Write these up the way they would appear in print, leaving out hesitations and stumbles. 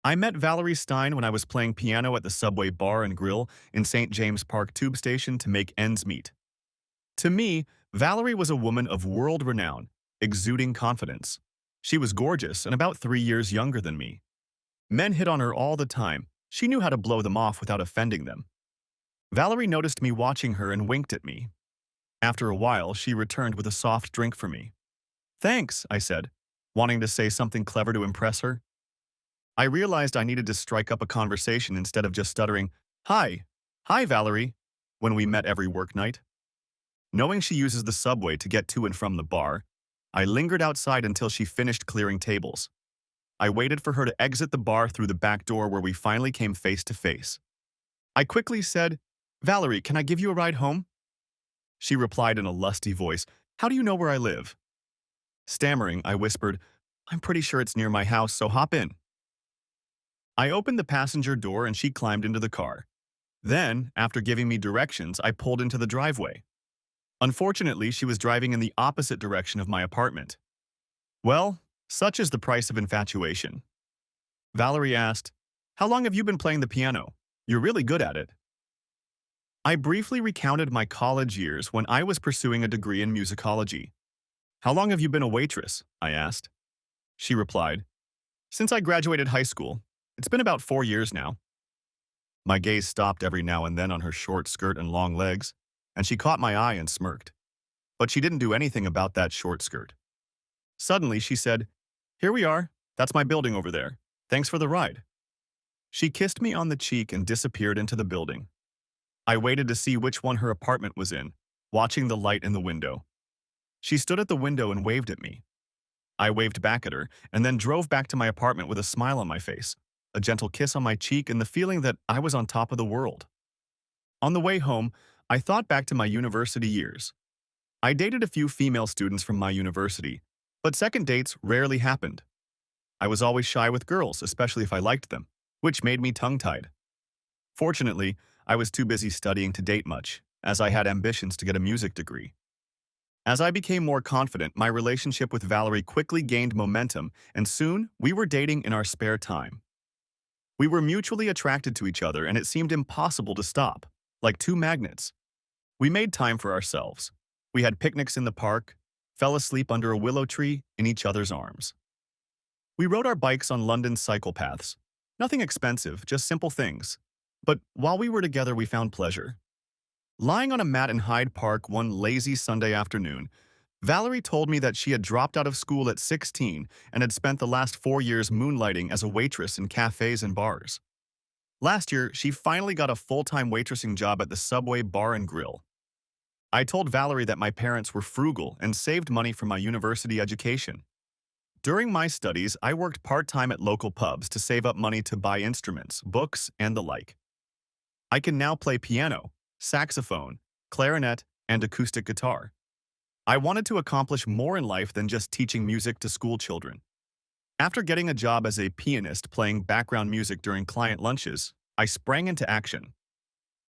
I met Valerie Stein when I was playing piano at the Subway Bar and Grill in St. James Park Tube Station to make ends meet. To me, Valerie was a woman of world renown, exuding confidence. She was gorgeous and about 3 years younger than me. Men hit on her all the time. She knew how to blow them off without offending them. Valerie noticed me watching her and winked at me. After a while, she returned with a soft drink for me. Thanks, I said, wanting to say something clever to impress her. I realized I needed to strike up a conversation instead of just stuttering, Hi, hi, Valerie, when we met every work night. Knowing she uses the subway to get to and from the bar, I lingered outside until she finished clearing tables. I waited for her to exit the bar through the back door where we finally came face to face. I quickly said, Valerie, can I give you a ride home? She replied in a lusty voice, How do you know where I live? Stammering, I whispered, I'm pretty sure it's near my house, so hop in. I opened the passenger door and she climbed into the car. Then, after giving me directions, I pulled into the driveway. Unfortunately, she was driving in the opposite direction of my apartment. Well, such is the price of infatuation. Valerie asked, How long have you been playing the piano? You're really good at it. I briefly recounted my college years when I was pursuing a degree in musicology. How long have you been a waitress? I asked. She replied, Since I graduated high school. It's been about 4 years now. My gaze stopped every now and then on her short skirt and long legs, and she caught my eye and smirked. But she didn't do anything about that short skirt. Suddenly, she said, Here we are. That's my building over there. Thanks for the ride. She kissed me on the cheek and disappeared into the building. I waited to see which one her apartment was in, watching the light in the window. She stood at the window and waved at me. I waved back at her and then drove back to my apartment with a smile on my face, a gentle kiss on my cheek, and the feeling that I was on top of the world. On the way home, I thought back to my university years. I dated a few female students from my university, but second dates rarely happened. I was always shy with girls, especially if I liked them, which made me tongue-tied. Fortunately, I was too busy studying to date much, as I had ambitions to get a music degree. As I became more confident, my relationship with Valerie quickly gained momentum, and soon we were dating in our spare time. We were mutually attracted to each other, and it seemed impossible to stop, like two magnets. We made time for ourselves. We had picnics in the park, fell asleep under a willow tree in each other's arms. We rode our bikes on London's cycle paths. Nothing expensive, just simple things. But while we were together, we found pleasure. Lying on a mat in Hyde Park one lazy Sunday afternoon, Valerie told me that she had dropped out of school at 16 and had spent the last 4 years moonlighting as a waitress in cafes and bars. Last year, she finally got a full-time waitressing job at the Subway Bar and Grill. I told Valerie that my parents were frugal and saved money for my university education. During my studies, I worked part-time at local pubs to save up money to buy instruments, books, and the like. I can now play piano, saxophone, clarinet, and acoustic guitar. I wanted to accomplish more in life than just teaching music to school children. After getting a job as a pianist playing background music during client lunches, I sprang into action.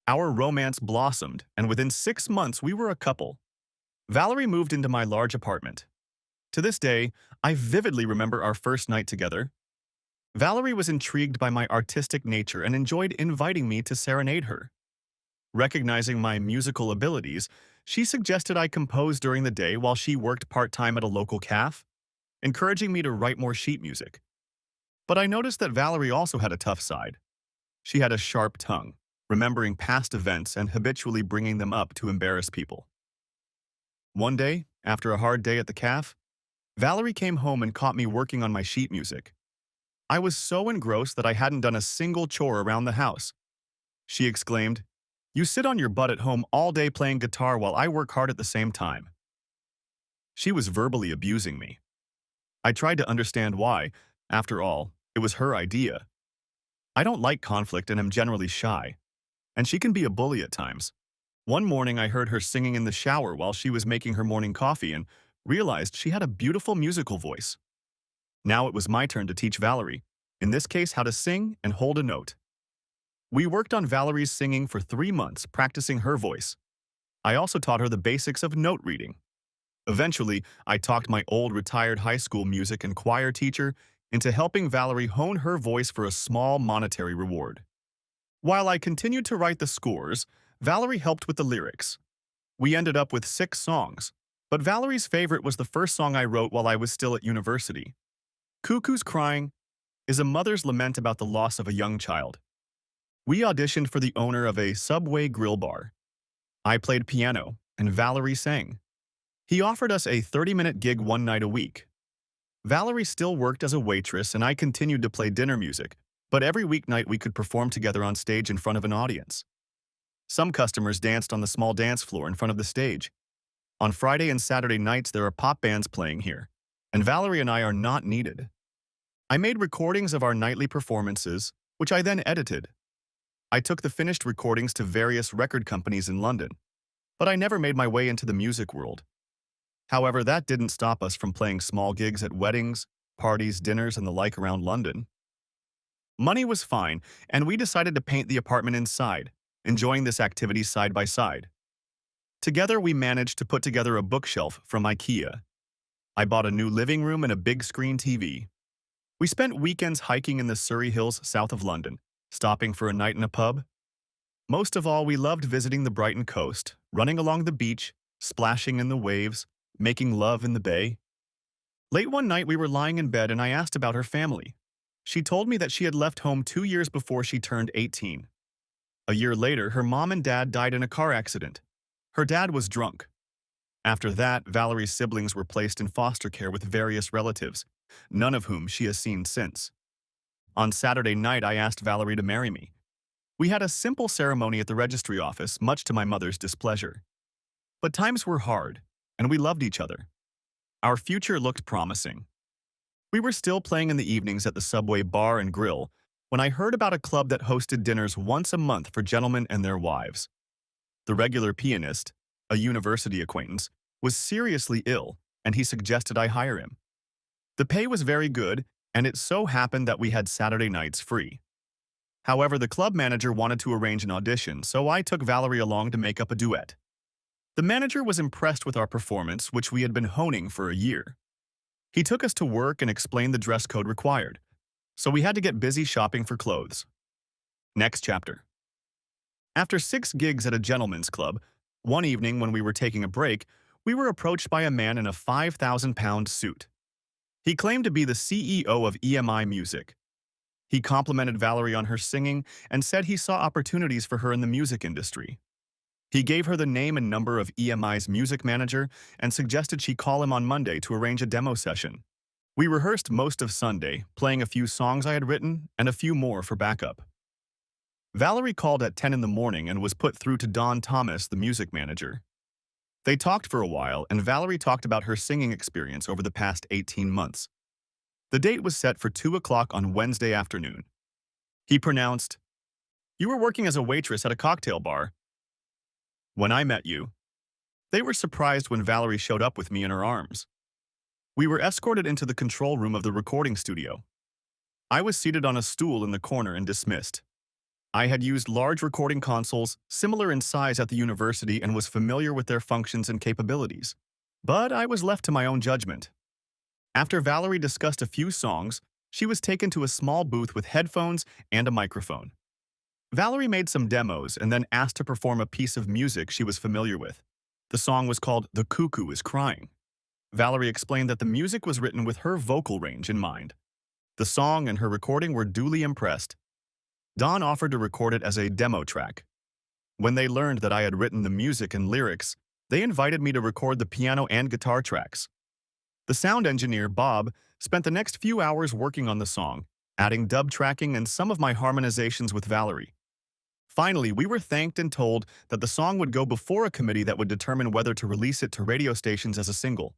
Our romance blossomed, and within 6 months we were a couple. Valerie moved into my large apartment. To this day, I vividly remember our first night together. Valerie was intrigued by my artistic nature and enjoyed inviting me to serenade her. Recognizing my musical abilities, she suggested I compose during the day while she worked part-time at a local cafe, encouraging me to write more sheet music. But I noticed that Valerie also had a tough side. She had a sharp tongue, remembering past events and habitually bringing them up to embarrass people. One day, after a hard day at the cafe, Valerie came home and caught me working on my sheet music. I was so engrossed that I hadn't done a single chore around the house. She exclaimed, You sit on your butt at home all day playing guitar while I work hard at the same time. She was verbally abusing me. I tried to understand why. After all, it was her idea. I don't like conflict and am generally shy, and she can be a bully at times. One morning I heard her singing in the shower while she was making her morning coffee and realized she had a beautiful musical voice. Now it was my turn to teach Valerie, in this case how to sing and hold a note. We worked on Valerie's singing for 3 months, practicing her voice. I also taught her the basics of note reading. Eventually, I talked my old retired high school music and choir teacher into helping Valerie hone her voice for a small monetary reward. While I continued to write the scores, Valerie helped with the lyrics. We ended up with 6 songs, but Valerie's favorite was the first song I wrote while I was still at university. Cuckoo's Crying is a mother's lament about the loss of a young child. We auditioned for the owner of a Subway grill bar. I played piano, and Valerie sang. He offered us a 30-minute gig one night a week. Valerie still worked as a waitress, and I continued to play dinner music, but every weeknight we could perform together on stage in front of an audience. Some customers danced on the small dance floor in front of the stage. On Friday and Saturday nights, there are pop bands playing here, and Valerie and I are not needed. I made recordings of our nightly performances, which I then edited. I took the finished recordings to various record companies in London, but I never made my way into the music world. However, that didn't stop us from playing small gigs at weddings, parties, dinners, and the like around London. Money was fine, and we decided to paint the apartment inside, enjoying this activity side by side. Together, we managed to put together a bookshelf from IKEA. I bought a new living room and a big screen TV. We spent weekends hiking in the Surrey Hills south of London, stopping for a night in a pub. Most of all, we loved visiting the Brighton coast, running along the beach, splashing in the waves, making love in the bay. Late one night, we were lying in bed and I asked about her family. She told me that she had left home 2 years before she turned 18. A year later, her mom and dad died in a car accident. Her dad was drunk. After that, Valerie's siblings were placed in foster care with various relatives, none of whom she has seen since. On Saturday night, I asked Valerie to marry me. We had a simple ceremony at the registry office, much to my mother's displeasure. But times were hard, and we loved each other. Our future looked promising. We were still playing in the evenings at the Subway bar and grill when I heard about a club that hosted dinners once a month for gentlemen and their wives. The regular pianist, a university acquaintance, was seriously ill, and he suggested I hire him. The pay was very good, and it so happened that we had Saturday nights free. However, the club manager wanted to arrange an audition, so I took Valerie along to make up a duet. The manager was impressed with our performance, which we had been honing for a year. He took us to work and explained the dress code required, so we had to get busy shopping for clothes. Next chapter. After 6 gigs at a gentleman's club, one evening when we were taking a break, we were approached by a man in a £5,000 suit. He claimed to be the CEO of EMI Music. He complimented Valerie on her singing and said he saw opportunities for her in the music industry. He gave her the name and number of EMI's music manager and suggested she call him on Monday to arrange a demo session. We rehearsed most of Sunday, playing a few songs I had written and a few more for backup. Valerie called at 10 in the morning and was put through to Don Thomas, the music manager. They talked for a while, and Valerie talked about her singing experience over the past 18 months. The date was set for 2 o'clock on Wednesday afternoon. He pronounced, "You were working as a waitress at a cocktail bar when I met you." They were surprised when Valerie showed up with me in her arms. We were escorted into the control room of the recording studio. I was seated on a stool in the corner and dismissed. I had used large recording consoles, similar in size at the university, and was familiar with their functions and capabilities. But I was left to my own judgment. After Valerie discussed a few songs, she was taken to a small booth with headphones and a microphone. Valerie made some demos and then asked to perform a piece of music she was familiar with. The song was called "The Cuckoo is Crying." Valerie explained that the music was written with her vocal range in mind. The song and her recording were duly impressed. Don offered to record it as a demo track. When they learned that I had written the music and lyrics, they invited me to record the piano and guitar tracks. The sound engineer, Bob, spent the next few hours working on the song, adding dub tracking and some of my harmonizations with Valerie. Finally, we were thanked and told that the song would go before a committee that would determine whether to release it to radio stations as a single.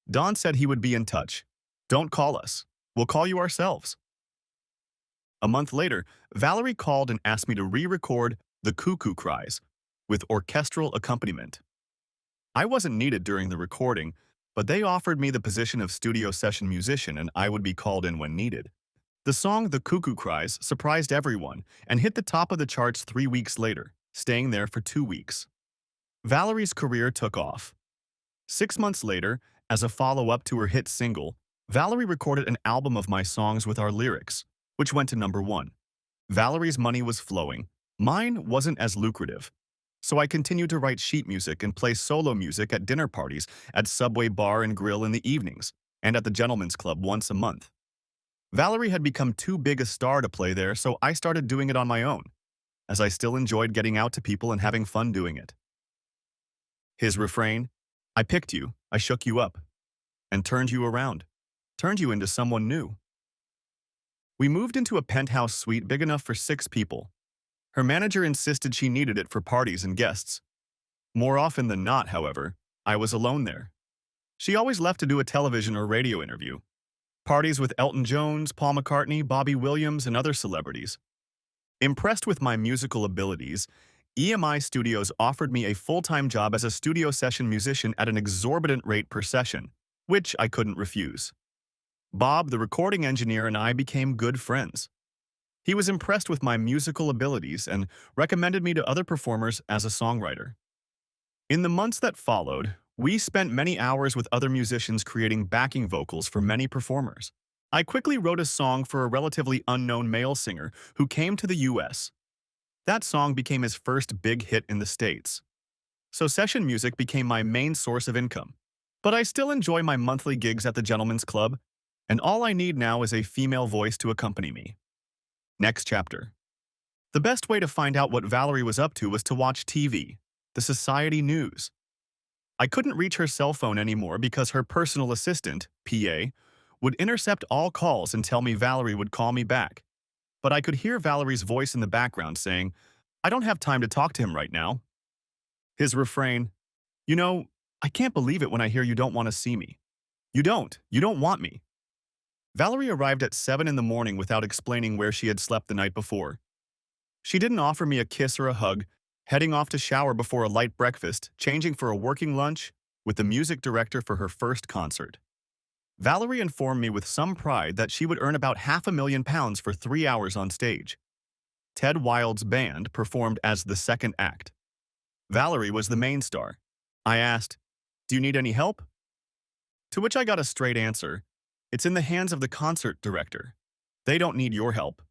Don said he would be in touch. "Don't call us. We'll call you ourselves." A month later, Valerie called and asked me to re-record "The Cuckoo Cries" with orchestral accompaniment. I wasn't needed during the recording, but they offered me the position of studio session musician and I would be called in when needed. The song "The Cuckoo Cries" surprised everyone and hit the top of the charts 3 weeks later, staying there for 2 weeks. Valerie's career took off. 6 months later, as a follow-up to her hit single, Valerie recorded an album of my songs with our lyrics, which went to #1. Valerie's money was flowing. Mine wasn't as lucrative. So I continued to write sheet music and play solo music at dinner parties, at Subway Bar and Grill in the evenings, and at the Gentlemen's Club once a month. Valerie had become too big a star to play there, so I started doing it on my own, as I still enjoyed getting out to people and having fun doing it. His refrain, I picked you, I shook you up, and turned you around, turned you into someone new. We moved into a penthouse suite big enough for 6 people. Her manager insisted she needed it for parties and guests. More often than not, however, I was alone there. She always left to do a television or radio interview. Parties with Elton Jones, Paul McCartney, Bobby Williams, and other celebrities. Impressed with my musical abilities, EMI Studios offered me a full-time job as a studio session musician at an exorbitant rate per session, which I couldn't refuse. Bob, the recording engineer, and I became good friends. He was impressed with my musical abilities and recommended me to other performers as a songwriter. In the months that followed, we spent many hours with other musicians creating backing vocals for many performers. I quickly wrote a song for a relatively unknown male singer who came to the US. That song became his first big hit in the States. So session music became my main source of income. But I still enjoy my monthly gigs at the Gentlemen's Club, and all I need now is a female voice to accompany me. Next chapter. The best way to find out what Valerie was up to was to watch TV, the society news. I couldn't reach her cell phone anymore because her personal assistant, PA, would intercept all calls and tell me Valerie would call me back. But I could hear Valerie's voice in the background saying, I don't have time to talk to him right now. His refrain, you know, I can't believe it when I hear you don't want to see me. You don't want me. Valerie arrived at 7 in the morning without explaining where she had slept the night before. She didn't offer me a kiss or a hug, heading off to shower before a light breakfast, changing for a working lunch with the music director for her first concert. Valerie informed me with some pride that she would earn about £500,000 for 3 hours on stage. Ted Wild's band performed as the second act. Valerie was the main star. I asked, do you need any help? To which I got a straight answer, it's in the hands of the concert director. They don't need your help.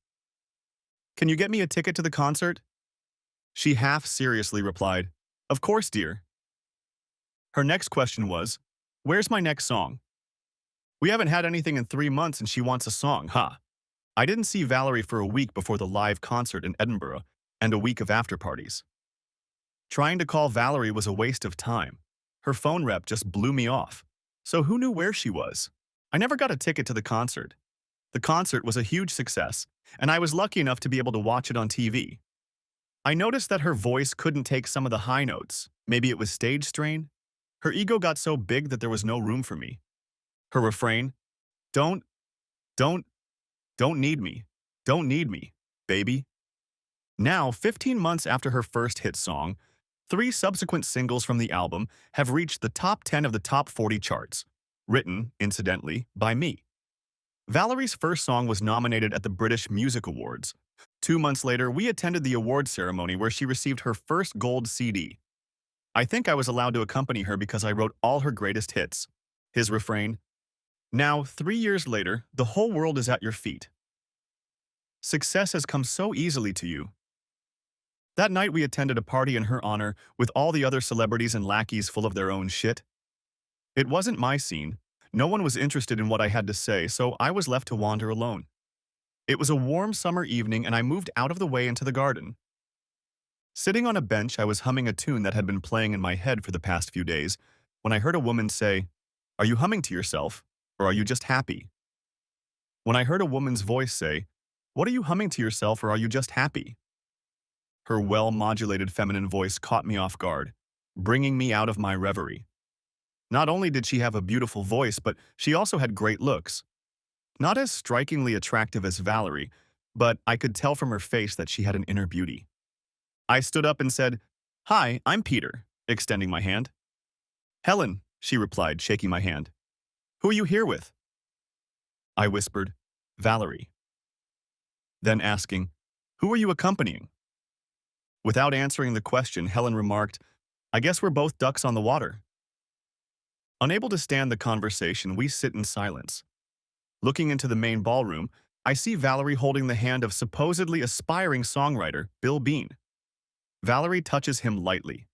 Can you get me a ticket to the concert? She half-seriously replied, of course, dear. Her next question was, where's my next song? We haven't had anything in 3 months and she wants a song, huh? I didn't see Valerie for a week before the live concert in Edinburgh and a week of after-parties. Trying to call Valerie was a waste of time. Her phone rep just blew me off. So who knew where she was? I never got a ticket to the concert. The concert was a huge success, and I was lucky enough to be able to watch it on TV. I noticed that her voice couldn't take some of the high notes. Maybe it was stage strain? Her ego got so big that there was no room for me. Her refrain, don't, don't, don't need me, baby. Now, 15 months after her first hit song, 3 subsequent singles from the album have reached the top 10 of the top 40 charts, written, incidentally, by me. Valerie's first song was nominated at the British Music Awards. 2 months later, we attended the award ceremony where she received her first gold CD. I think I was allowed to accompany her because I wrote all her greatest hits. His refrain, now, 3 years later, the whole world is at your feet. Success has come so easily to you. That night we attended a party in her honor with all the other celebrities and lackeys full of their own shit. It wasn't my scene. No one was interested in what I had to say, so I was left to wander alone. It was a warm summer evening and I moved out of the way into the garden. Sitting on a bench, I was humming a tune that had been playing in my head for the past few days when I heard a woman say, are you humming to yourself, or are you just happy? When I heard a woman's voice say, what are you humming to yourself, or are you just happy? Her well-modulated feminine voice caught me off guard, bringing me out of my reverie. Not only did she have a beautiful voice, but she also had great looks. Not as strikingly attractive as Valerie, but I could tell from her face that she had an inner beauty. I stood up and said, hi, I'm Peter, extending my hand. Helen, she replied, shaking my hand. Who are you here with? I whispered, Valerie. Then asking, who are you accompanying? Without answering the question, Helen remarked, I guess we're both ducks on the water. Unable to stand the conversation, we sit in silence. Looking into the main ballroom, I see Valerie holding the hand of supposedly aspiring songwriter Bill Bean. Valerie touches him lightly.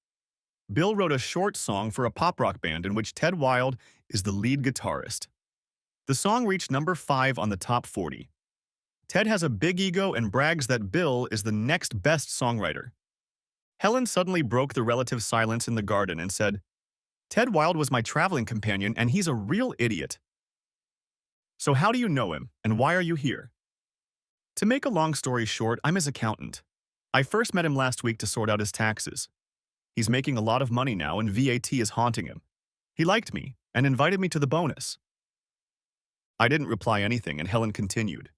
Bill wrote a short song for a pop rock band in which Ted Wilde is the lead guitarist. The song reached number 5 on the top 40. Ted has a big ego and brags that Bill is the next best songwriter. Helen suddenly broke the relative silence in the garden and said, "Ted Wilde was my traveling companion and he's a real idiot." "So how do you know him, and why are you here?" To make a long story short, I'm his accountant. I first met him last week to sort out his taxes. He's making a lot of money now and VAT is haunting him. He liked me and invited me to the bonus. I didn't reply anything and Helen continued.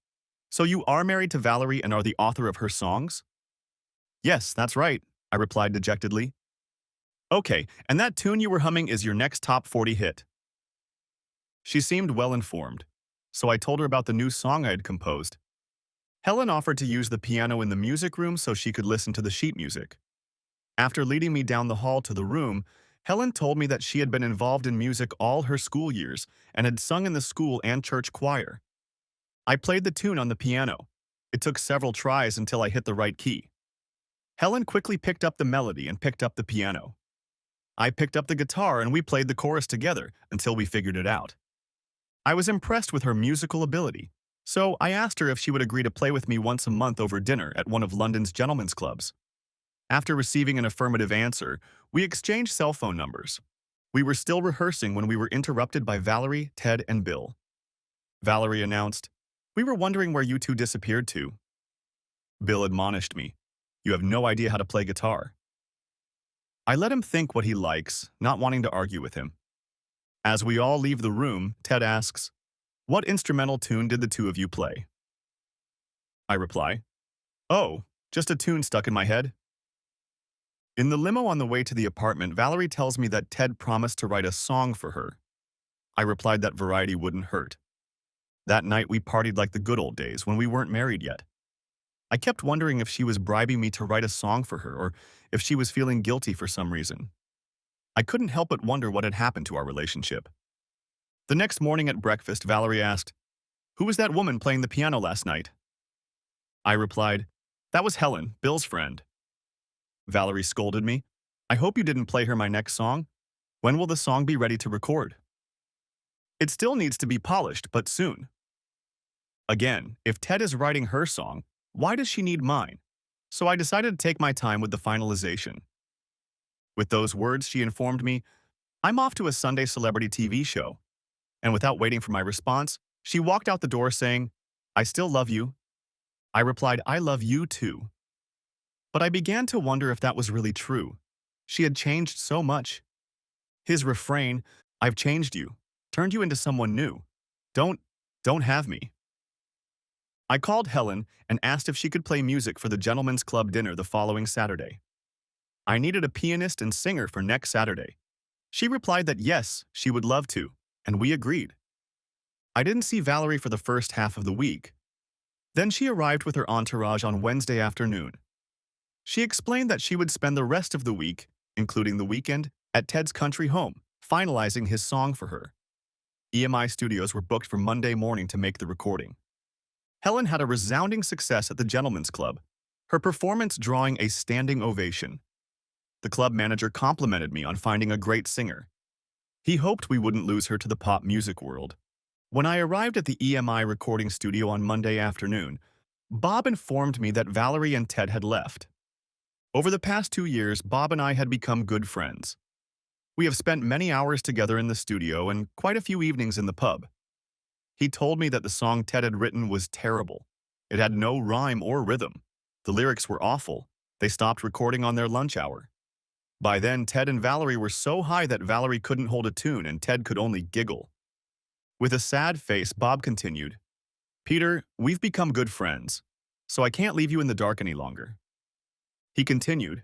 "So you are married to Valerie and are the author of her songs?" "Yes, that's right," I replied dejectedly. "Okay, and that tune you were humming is your next top 40 hit." She seemed well informed, so I told her about the new song I had composed. Helen offered to use the piano in the music room so she could listen to the sheet music. After leading me down the hall to the room, Helen told me that she had been involved in music all her school years and had sung in the school and church choir. I played the tune on the piano. It took several tries until I hit the right key. Helen quickly picked up the melody and picked up the piano. I picked up the guitar and we played the chorus together until we figured it out. I was impressed with her musical ability, so I asked her if she would agree to play with me once a month over dinner at one of London's gentlemen's clubs. After receiving an affirmative answer, we exchanged cell phone numbers. We were still rehearsing when we were interrupted by Valerie, Ted, and Bill. Valerie announced, "We were wondering where you two disappeared to." Bill admonished me, "You have no idea how to play guitar." I let him think what he likes, not wanting to argue with him. As we all leave the room, Ted asks, "What instrumental tune did the two of you play?" I reply, "Oh, just a tune stuck in my head." In the limo on the way to the apartment, Valerie tells me that Ted promised to write a song for her. I replied that variety wouldn't hurt. That night we partied like the good old days when we weren't married yet. I kept wondering if she was bribing me to write a song for her or if she was feeling guilty for some reason. I couldn't help but wonder what had happened to our relationship. The next morning at breakfast, Valerie asked, "Who was that woman playing the piano last night?" I replied, "That was Helen, Bill's friend." Valerie scolded me, "I hope you didn't play her my next song. When will the song be ready to record?" "It still needs to be polished, but soon." Again, if Ted is writing her song, why does she need mine? So I decided to take my time with the finalization. With those words, she informed me, "I'm off to a Sunday celebrity TV show." And without waiting for my response, she walked out the door saying, "I still love you." I replied, "I love you too." But I began to wonder if that was really true. She had changed so much. His refrain, "I've changed you, turned you into someone new. Don't, don't have me." I called Helen and asked if she could play music for the gentlemen's club dinner the following Saturday. I needed a pianist and singer for next Saturday. She replied that yes, she would love to, and we agreed. I didn't see Valerie for the first half of the week. Then she arrived with her entourage on Wednesday afternoon. She explained that she would spend the rest of the week, including the weekend, at Ted's country home, finalizing his song for her. EMI studios were booked for Monday morning to make the recording. Helen had a resounding success at the Gentlemen's Club, her performance drawing a standing ovation. The club manager complimented me on finding a great singer. He hoped we wouldn't lose her to the pop music world. When I arrived at the EMI recording studio on Monday afternoon, Bob informed me that Valerie and Ted had left. Over the past 2 years, Bob and I had become good friends. We have spent many hours together in the studio and quite a few evenings in the pub. He told me that the song Ted had written was terrible. It had no rhyme or rhythm. The lyrics were awful. They stopped recording on their lunch hour. By then, Ted and Valerie were so high that Valerie couldn't hold a tune and Ted could only giggle. With a sad face, Bob continued, "Peter, we've become good friends, so I can't leave you in the dark any longer." He continued,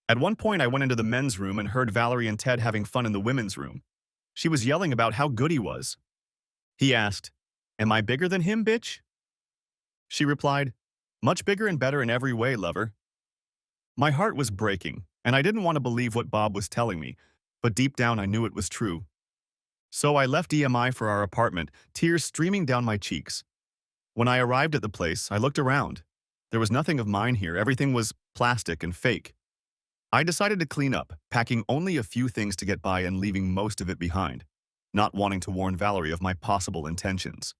"At one point I went into the men's room and heard Valerie and Ted having fun in the women's room. She was yelling about how good he was. He asked, 'Am I bigger than him, bitch?' She replied, 'Much bigger and better in every way, lover.' My heart was breaking, and I didn't want to believe what Bob was telling me, but deep down I knew it was true. So I left EMI for our apartment, tears streaming down my cheeks. When I arrived at the place, I looked around. There was nothing of mine here, everything was plastic and fake. I decided to clean up, packing only a few things to get by and leaving most of it behind, not wanting to warn Valerie of my possible intentions.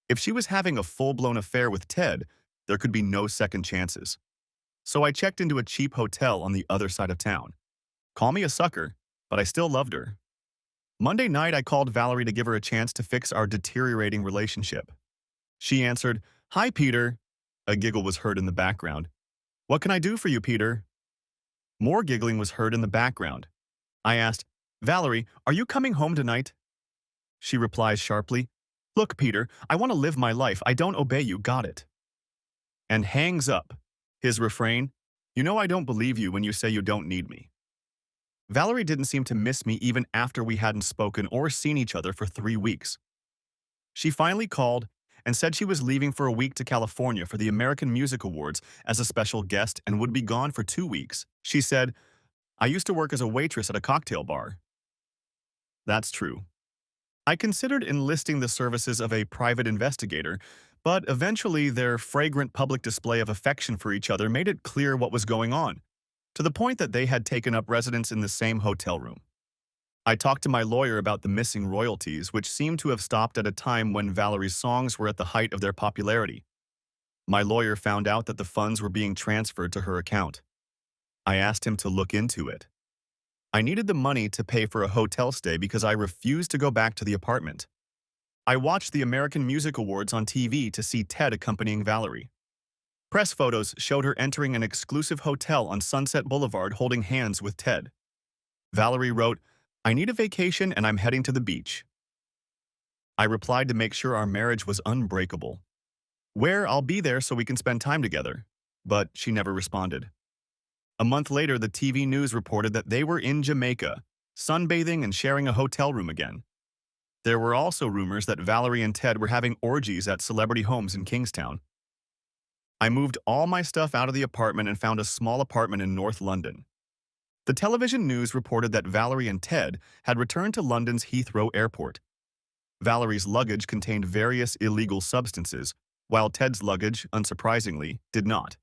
If she was having a full-blown affair with Ted, there could be no second chances. So I checked into a cheap hotel on the other side of town. Call me a sucker, but I still loved her. Monday night, I called Valerie to give her a chance to fix our deteriorating relationship. She answered, "Hi, Peter." A giggle was heard in the background. "What can I do for you, Peter?" More giggling was heard in the background. I asked, "Valerie, are you coming home tonight?" She replies sharply, "Look, Peter, I want to live my life. I don't obey you, got it?" And hangs up. His refrain, "You know I don't believe you when you say you don't need me." Valerie didn't seem to miss me even after we hadn't spoken or seen each other for 3 weeks. She finally called and said she was leaving for a week to California for the American Music Awards as a special guest and would be gone for 2 weeks. She said, "I used to work as a waitress at a cocktail bar." That's true. I considered enlisting the services of a private investigator, but eventually their fragrant public display of affection for each other made it clear what was going on, to the point that they had taken up residence in the same hotel room. I talked to my lawyer about the missing royalties, which seemed to have stopped at a time when Valerie's songs were at the height of their popularity. My lawyer found out that the funds were being transferred to her account. I asked him to look into it. I needed the money to pay for a hotel stay because I refused to go back to the apartment. I watched the American Music Awards on TV to see Ted accompanying Valerie. Press photos showed her entering an exclusive hotel on Sunset Boulevard holding hands with Ted. Valerie wrote, "I need a vacation and I'm heading to the beach." I replied to make sure our marriage was unbreakable. "Where? I'll be there so we can spend time together." But she never responded. A month later, the TV news reported that they were in Jamaica, sunbathing and sharing a hotel room again. There were also rumors that Valerie and Ted were having orgies at celebrity homes in Kingstown. I moved all my stuff out of the apartment and found a small apartment in North London. The television news reported that Valerie and Ted had returned to London's Heathrow Airport. Valerie's luggage contained various illegal substances, while Ted's luggage, unsurprisingly, did not.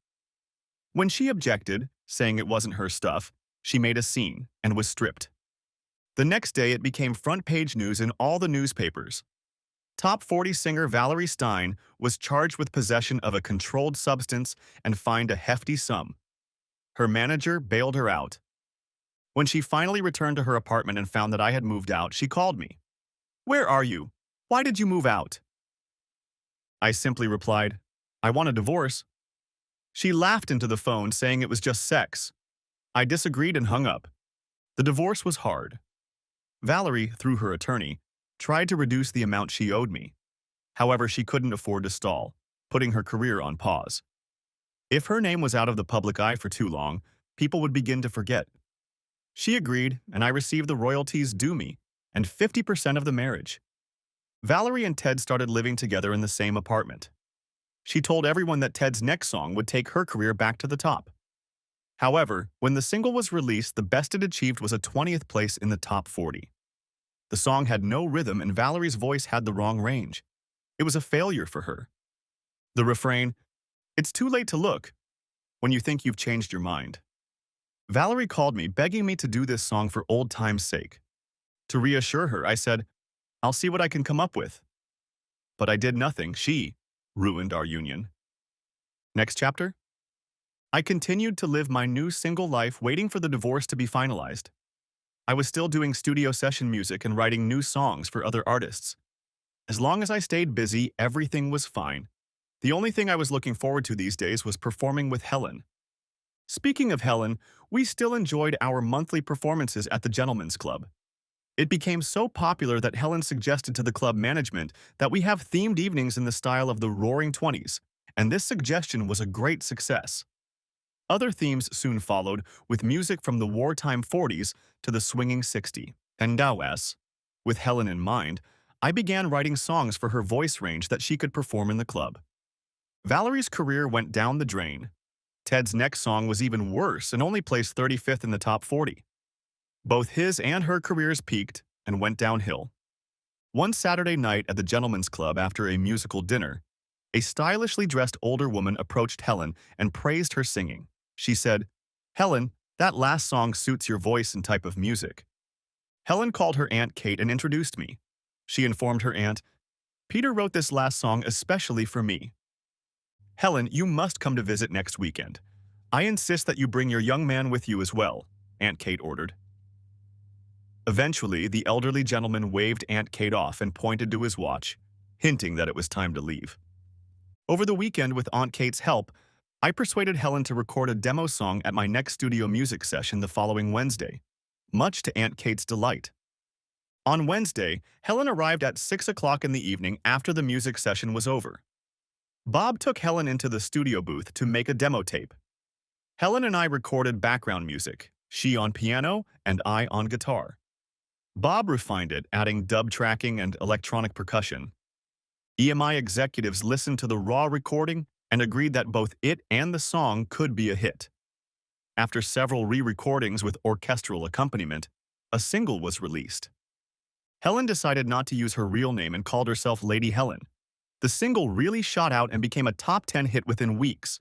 When she objected, saying it wasn't her stuff, she made a scene and was stripped. The next day, it became front-page news in all the newspapers. Top 40 singer Valerie Stein was charged with possession of a controlled substance and fined a hefty sum. Her manager bailed her out. When she finally returned to her apartment and found that I had moved out, she called me. "Where are you? Why did you move out?" I simply replied, "I want a divorce." She laughed into the phone, saying it was just sex. I disagreed and hung up. The divorce was hard. Valerie, through her attorney, tried to reduce the amount she owed me. However, she couldn't afford to stall, putting her career on pause. If her name was out of the public eye for too long, people would begin to forget. She agreed, and I received the royalties due me, and 50% of the marriage. Valerie and Ted started living together in the same apartment. She told everyone that Ted's next song would take her career back to the top. However, when the single was released, the best it achieved was a 20th place in the top 40. The song had no rhythm and Valerie's voice had the wrong range. It was a failure for her. The refrain, "It's too late to look," when you think you've changed your mind. Valerie called me, begging me to do this song for old time's sake. To reassure her, I said, "I'll see what I can come up with." But I did nothing. She ruined our union. Next chapter? I continued to live my new single life, waiting for the divorce to be finalized. I was still doing studio session music and writing new songs for other artists. As long as I stayed busy, everything was fine. The only thing I was looking forward to these days was performing with Helen. Speaking of Helen, we still enjoyed our monthly performances at the Gentlemen's Club. It became so popular that Helen suggested to the club management that we have themed evenings in the style of the Roaring Twenties, and this suggestion was a great success. Other themes soon followed, with music from the wartime 40s to the swinging 60s. And now, with Helen in mind, I began writing songs for her voice range that she could perform in the club. Valerie's career went down the drain. Ted's next song was even worse and only placed 35th in the top 40. Both his and her careers peaked and went downhill. One Saturday night at the Gentlemen's Club after a musical dinner, a stylishly dressed older woman approached Helen and praised her singing. She said, "Helen, that last song suits your voice and type of music." Helen called her Aunt Kate and introduced me. She informed her aunt, "Peter wrote this last song especially for me. Helen, you must come to visit next weekend. I insist that you bring your young man with you as well," Aunt Kate ordered. Eventually, the elderly gentleman waved Aunt Kate off and pointed to his watch, hinting that it was time to leave. Over the weekend, with Aunt Kate's help, I persuaded Helen to record a demo song at my next studio music session the following Wednesday, much to Aunt Kate's delight. On Wednesday, Helen arrived at 6 o'clock in the evening after the music session was over. Bob took Helen into the studio booth to make a demo tape. Helen and I recorded background music, she on piano and I on guitar. Bob refined it, adding dub tracking and electronic percussion. EMI executives listened to the raw recording and agreed that both it and the song could be a hit. After several re-recordings with orchestral accompaniment, a single was released. Helen decided not to use her real name and called herself Lady Helen. The single really shot out and became a top 10 hit within weeks.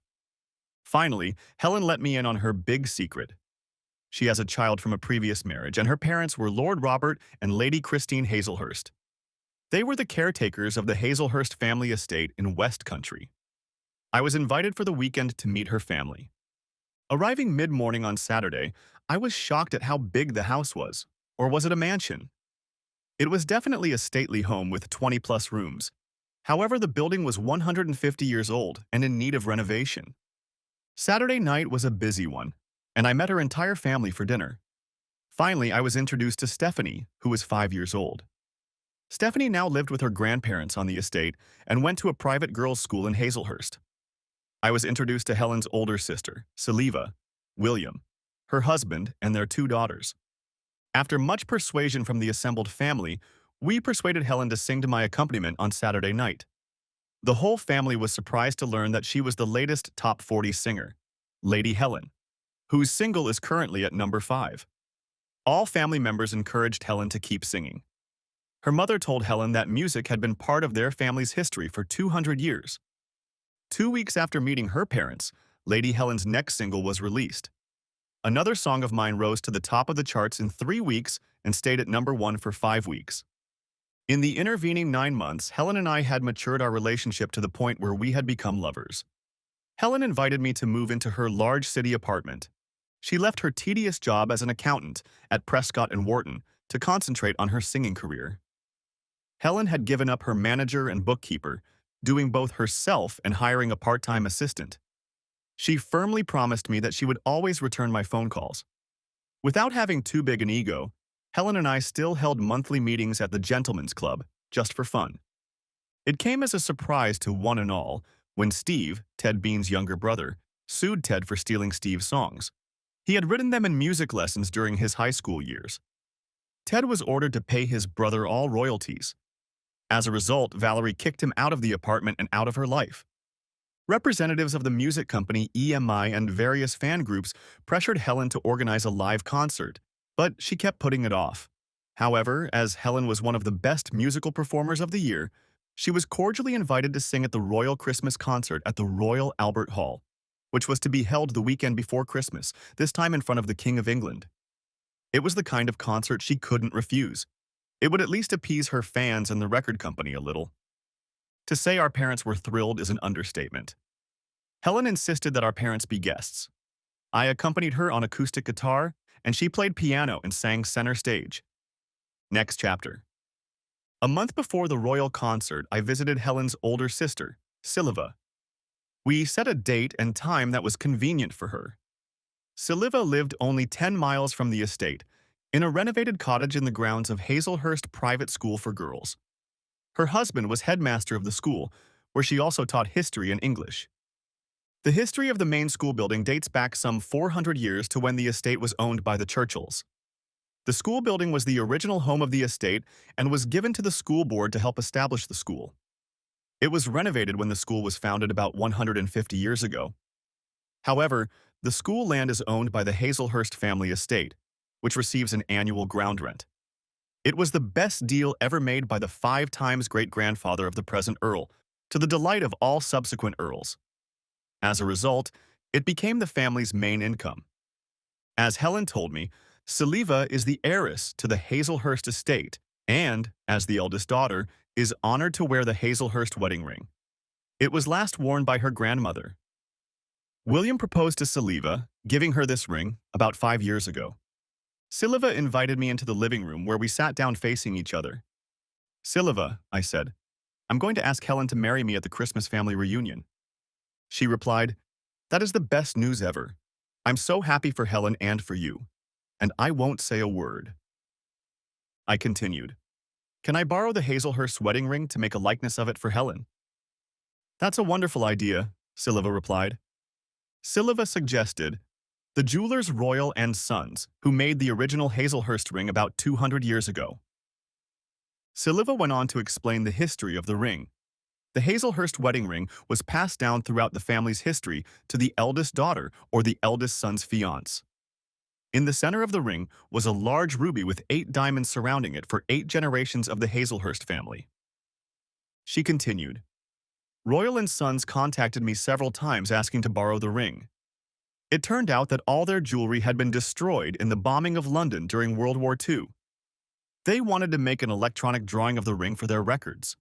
Finally, Helen let me in on her big secret. She has a child from a previous marriage, and her parents were Lord Robert and Lady Christine Hazelhurst. They were the caretakers of the Hazelhurst family estate in West Country. I was invited for the weekend to meet her family. Arriving mid-morning on Saturday, I was shocked at how big the house was. Or was it a mansion? It was definitely a stately home with 20-plus rooms. However, the building was 150 years old and in need of renovation. Saturday night was a busy one, and I met her entire family for dinner. Finally, I was introduced to Stephanie, who was 5 years old. Stephanie now lived with her grandparents on the estate and went to a private girls' school in Hazelhurst. I was introduced to Helen's older sister, Saliva, William, her husband, and their 2 daughters. After much persuasion from the assembled family, we persuaded Helen to sing to my accompaniment on Saturday night. The whole family was surprised to learn that she was the latest top 40 singer, Lady Helen, whose single is currently at number 5. All family members encouraged Helen to keep singing. Her mother told Helen that music had been part of their family's history for 200 years. 2 weeks after meeting her parents, Lady Helen's next single was released. Another song of mine rose to the top of the charts in 3 weeks and stayed at number 1 for 5 weeks. In the intervening 9 months, Helen and I had matured our relationship to the point where we had become lovers. Helen invited me to move into her large city apartment. She left her tedious job as an accountant at Prescott and Wharton to concentrate on her singing career. Helen had given up her manager and bookkeeper, doing both herself and hiring a part-time assistant. She firmly promised me that she would always return my phone calls. Without having too big an ego, Helen and I still held monthly meetings at the Gentlemen's Club, just for fun. It came as a surprise to one and all when Steve, Ted Bean's younger brother, sued Ted for stealing Steve's songs. He had written them in music lessons during his high school years. Ted was ordered to pay his brother all royalties. As a result, Valerie kicked him out of the apartment and out of her life. Representatives of the music company EMI and various fan groups pressured Helen to organize a live concert, but she kept putting it off. However, as Helen was one of the best musical performers of the year, she was cordially invited to sing at the Royal Christmas Concert at the Royal Albert Hall, which was to be held the weekend before Christmas, this time in front of the King of England. It was the kind of concert she couldn't refuse. It would at least appease her fans and the record company a little. To say our parents were thrilled is an understatement. Helen insisted that our parents be guests. I accompanied her on acoustic guitar, and she played piano and sang center stage. Next chapter. A month before the royal concert, I visited Helen's older sister, Siliva. We set a date and time that was convenient for her. Siliva lived only 10 miles from the estate, in a renovated cottage in the grounds of Hazelhurst Private School for Girls. Her husband was headmaster of the school, where she also taught history and English. The history of the main school building dates back some 400 years to when the estate was owned by the Churchills. The school building was the original home of the estate and was given to the school board to help establish the school. It was renovated when the school was founded about 150 years ago. However, the school land is owned by the Hazelhurst family estate, which receives an annual ground rent. It was the best deal ever made by the 5 times great-grandfather of the present Earl, to the delight of all subsequent Earls. As a result, it became the family's main income. As Helen told me, Saliva is the heiress to the Hazelhurst estate and, as the eldest daughter, is honored to wear the Hazelhurst wedding ring. It was last worn by her grandmother. William proposed to Saliva, giving her this ring, about 5 years ago. Siliva invited me into the living room where we sat down facing each other. Siliva, I said, I'm going to ask Helen to marry me at the Christmas family reunion. She replied, that is the best news ever. I'm so happy for Helen and for you. And I won't say a word. I continued, can I borrow the Hazelhurst wedding ring to make a likeness of it for Helen? That's a wonderful idea, Siliva replied. Siliva suggested, the jewelers Royal and Sons, who made the original Hazelhurst ring about 200 years ago. Siliva went on to explain the history of the ring. The Hazelhurst wedding ring was passed down throughout the family's history to the eldest daughter or the eldest son's fiancé. In the center of the ring was a large ruby with 8 diamonds surrounding it for 8 generations of the Hazelhurst family. She continued, Royal and Sons contacted me several times asking to borrow the ring. It turned out that all their jewelry had been destroyed in the bombing of London during World War II. They wanted to make an electronic drawing of the ring for their records.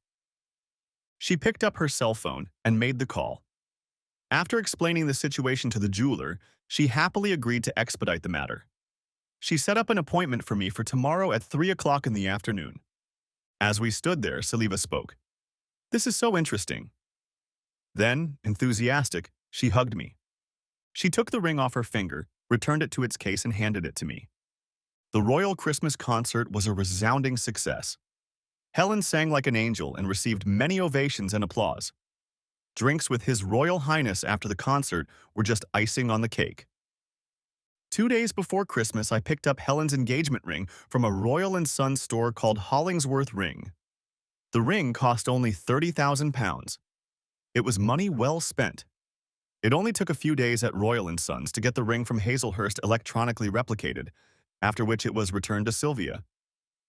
She picked up her cell phone and made the call. After explaining the situation to the jeweler, she happily agreed to expedite the matter. She set up an appointment for me for tomorrow at 3 o'clock in the afternoon. As we stood there, Saliva spoke. This is so interesting. Then, enthusiastic, she hugged me. She took the ring off her finger, returned it to its case, and handed it to me. The Royal Christmas concert was a resounding success. Helen sang like an angel and received many ovations and applause. Drinks with His Royal Highness after the concert were just icing on the cake. 2 days before Christmas, I picked up Helen's engagement ring from a Royal and Sons store called Hollingsworth Ring. The ring cost only £30,000. It was money well spent. It only took a few days at Royal and Sons to get the ring from Hazelhurst electronically replicated, after which it was returned to Sylvia.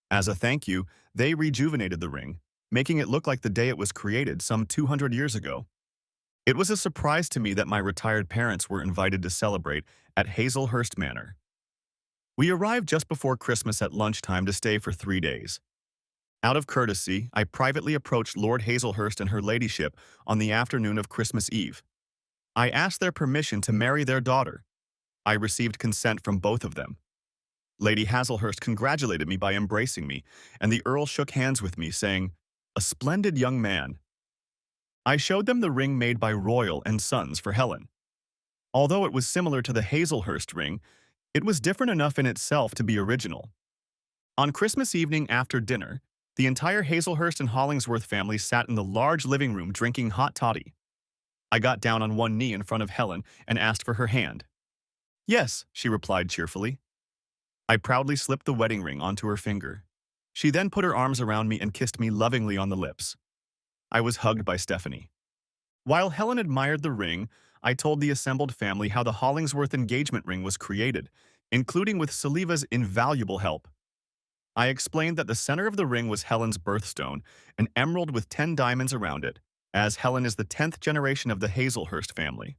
As a thank you, they rejuvenated the ring, making it look like the day it was created some 200 years ago. It was a surprise to me that my retired parents were invited to celebrate at Hazelhurst Manor. We arrived just before Christmas at lunchtime to stay for 3 days. Out of courtesy, I privately approached Lord Hazelhurst and her ladyship on the afternoon of Christmas Eve. I asked their permission to marry their daughter. I received consent from both of them. Lady Hazelhurst congratulated me by embracing me, and the Earl shook hands with me, saying, "A splendid young man." I showed them the ring made by Royal and Sons for Helen. Although it was similar to the Hazelhurst ring, it was different enough in itself to be original. On Christmas evening after dinner, the entire Hazelhurst and Hollingsworth family sat in the large living room drinking hot toddy. I got down on one knee in front of Helen and asked for her hand. "Yes," she replied cheerfully. I proudly slipped the wedding ring onto her finger. She then put her arms around me and kissed me lovingly on the lips. I was hugged by Stephanie. While Helen admired the ring, I told the assembled family how the Hollingsworth engagement ring was created, including with Saliva's invaluable help. I explained that the center of the ring was Helen's birthstone, an emerald with 10 diamonds around it, as Helen is the 10th generation of the Hazelhurst family.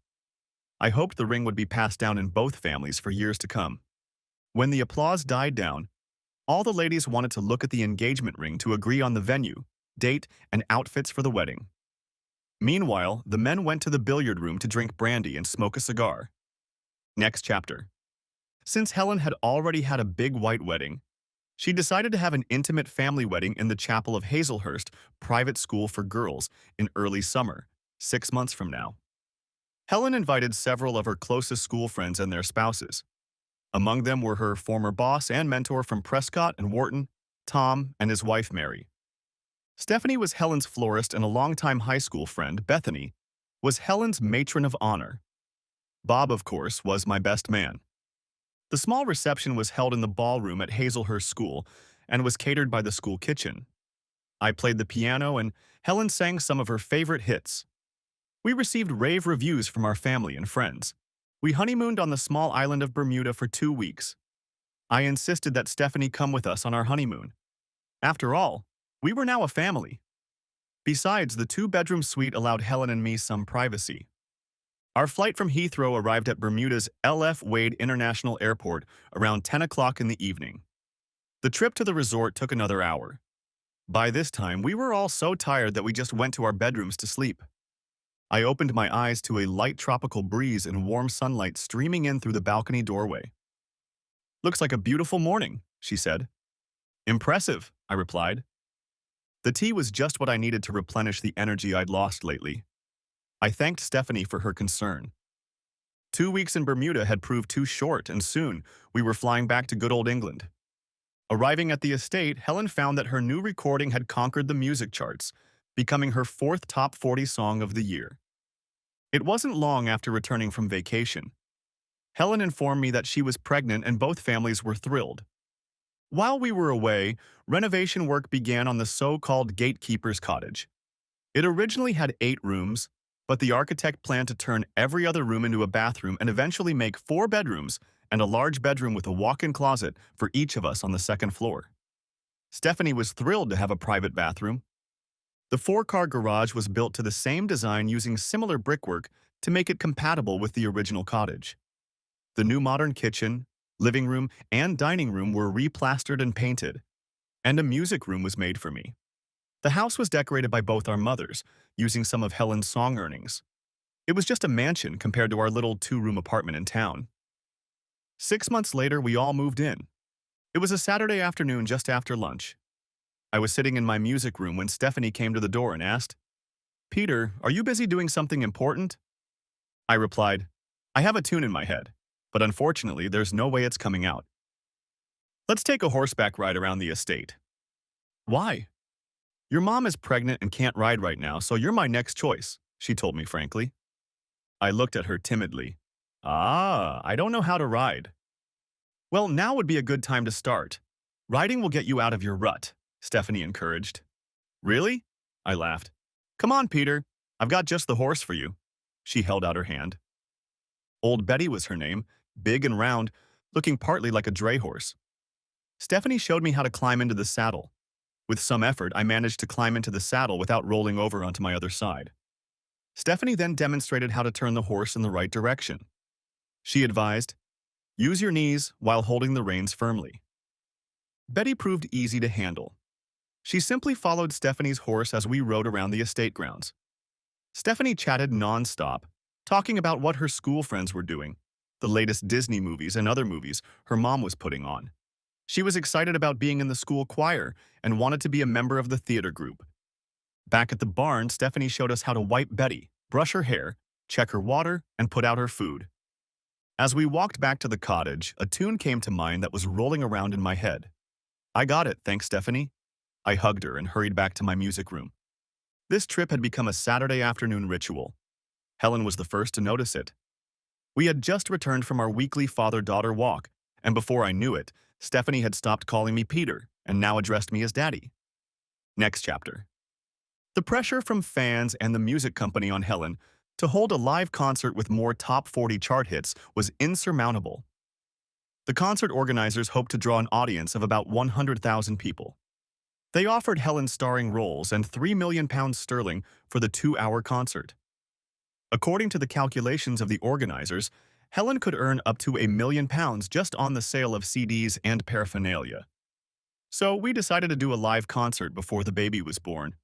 I hoped the ring would be passed down in both families for years to come. When the applause died down, all the ladies wanted to look at the engagement ring to agree on the venue, date, and outfits for the wedding. Meanwhile, the men went to the billiard room to drink brandy and smoke a cigar. Next chapter. Since Helen had already had a big white wedding, she decided to have an intimate family wedding in the chapel of Hazelhurst Private School for Girls in early summer, 6 months from now. Helen invited several of her closest school friends and their spouses. Among them were her former boss and mentor from Prescott and Wharton, Tom, and his wife Mary. Stephanie was Helen's florist, and a longtime high school friend, Bethany, was Helen's matron of honor. Bob, of course, was my best man. The small reception was held in the ballroom at Hazelhurst School and was catered by the school kitchen. I played the piano and Helen sang some of her favorite hits. We received rave reviews from our family and friends. We honeymooned on the small island of Bermuda for 2 weeks. I insisted that Stephanie come with us on our honeymoon. After all, we were now a family. Besides, the two-bedroom suite allowed Helen and me some privacy. Our flight from Heathrow arrived at Bermuda's L.F. Wade International Airport around 10 o'clock in the evening. The trip to the resort took another hour. By this time, we were all so tired that we just went to our bedrooms to sleep. I opened my eyes to a light tropical breeze and warm sunlight streaming in through the balcony doorway. "Looks like a beautiful morning," she said. "Impressive," I replied. The tea was just what I needed to replenish the energy I'd lost lately. I thanked Stephanie for her concern. 2 weeks in Bermuda had proved too short, and soon we were flying back to good old England. Arriving at the estate, Helen found that her new recording had conquered the music charts, becoming her fourth top 40 song of the year. It wasn't long after returning from vacation. Helen informed me that she was pregnant and both families were thrilled. While we were away, renovation work began on the so-called gatekeeper's cottage. It originally had 8 rooms, but the architect planned to turn every other room into a bathroom and eventually make 4 bedrooms and a large bedroom with a walk-in closet for each of us on the second floor. Stephanie was thrilled to have a private bathroom. The 4-car garage was built to the same design using similar brickwork to make it compatible with the original cottage. The new modern kitchen, living room, and dining room were replastered and painted, and a music room was made for me. The house was decorated by both our mothers, using some of Helen's song earnings. It was just a mansion compared to our little 2-room apartment in town. 6 months later, we all moved in. It was a Saturday afternoon just after lunch. I was sitting in my music room when Stephanie came to the door and asked, "Peter, are you busy doing something important?" I replied, "I have a tune in my head, but unfortunately there's no way it's coming out. Let's take a horseback ride around the estate." "Why?" "Your mom is pregnant and can't ride right now, so you're my next choice," she told me frankly. I looked at her timidly. I don't know how to ride." "Well, now would be a good time to start. Riding will get you out of your rut," Stephanie encouraged. "Really?" I laughed. "Come on, Peter. I've got just the horse for you." She held out her hand. Old Betty was her name, big and round, looking partly like a dray horse. Stephanie showed me how to climb into the saddle. With some effort, I managed to climb into the saddle without rolling over onto my other side. Stephanie then demonstrated how to turn the horse in the right direction. She advised, "Use your knees while holding the reins firmly." Betty proved easy to handle. She simply followed Stephanie's horse as we rode around the estate grounds. Stephanie chatted non-stop, talking about what her school friends were doing, the latest Disney movies and other movies her mom was putting on. She was excited about being in the school choir and wanted to be a member of the theater group. Back at the barn, Stephanie showed us how to wipe Betty, brush her hair, check her water, and put out her food. As we walked back to the cottage, a tune came to mind that was rolling around in my head. "I got it, thanks, Stephanie." I hugged her and hurried back to my music room. This trip had become a Saturday afternoon ritual. Helen was the first to notice it. We had just returned from our weekly father-daughter walk, and before I knew it, Stephanie had stopped calling me Peter and now addressed me as Daddy. Next chapter. The pressure from fans and the music company on Helen to hold a live concert with more top 40 chart hits was insurmountable. The concert organizers hoped to draw an audience of about 100,000 people. They offered Helen starring roles and £3 million sterling for the 2-hour concert. According to the calculations of the organizers, Helen could earn up to £1 million just on the sale of CDs and paraphernalia. So we decided to do a live concert before the baby was born.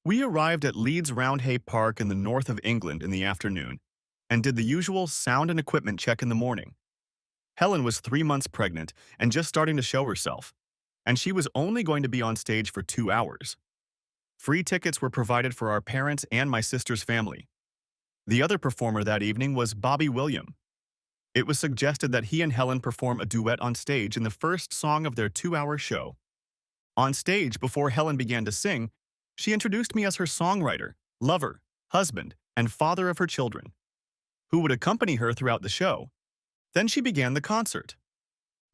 We arrived at Leeds Roundhay Park in the north of England in the afternoon and did the usual sound and equipment check in the morning. Helen was 3 months pregnant and just starting to show herself, and she was only going to be on stage for 2 hours. Free tickets were provided for our parents and my sister's family. The other performer that evening was Bobby William. It was suggested that he and Helen perform a duet on stage in the first song of their 2-hour show. On stage, before Helen began to sing, she introduced me as her songwriter, lover, husband, and father of her children, who would accompany her throughout the show. Then she began the concert.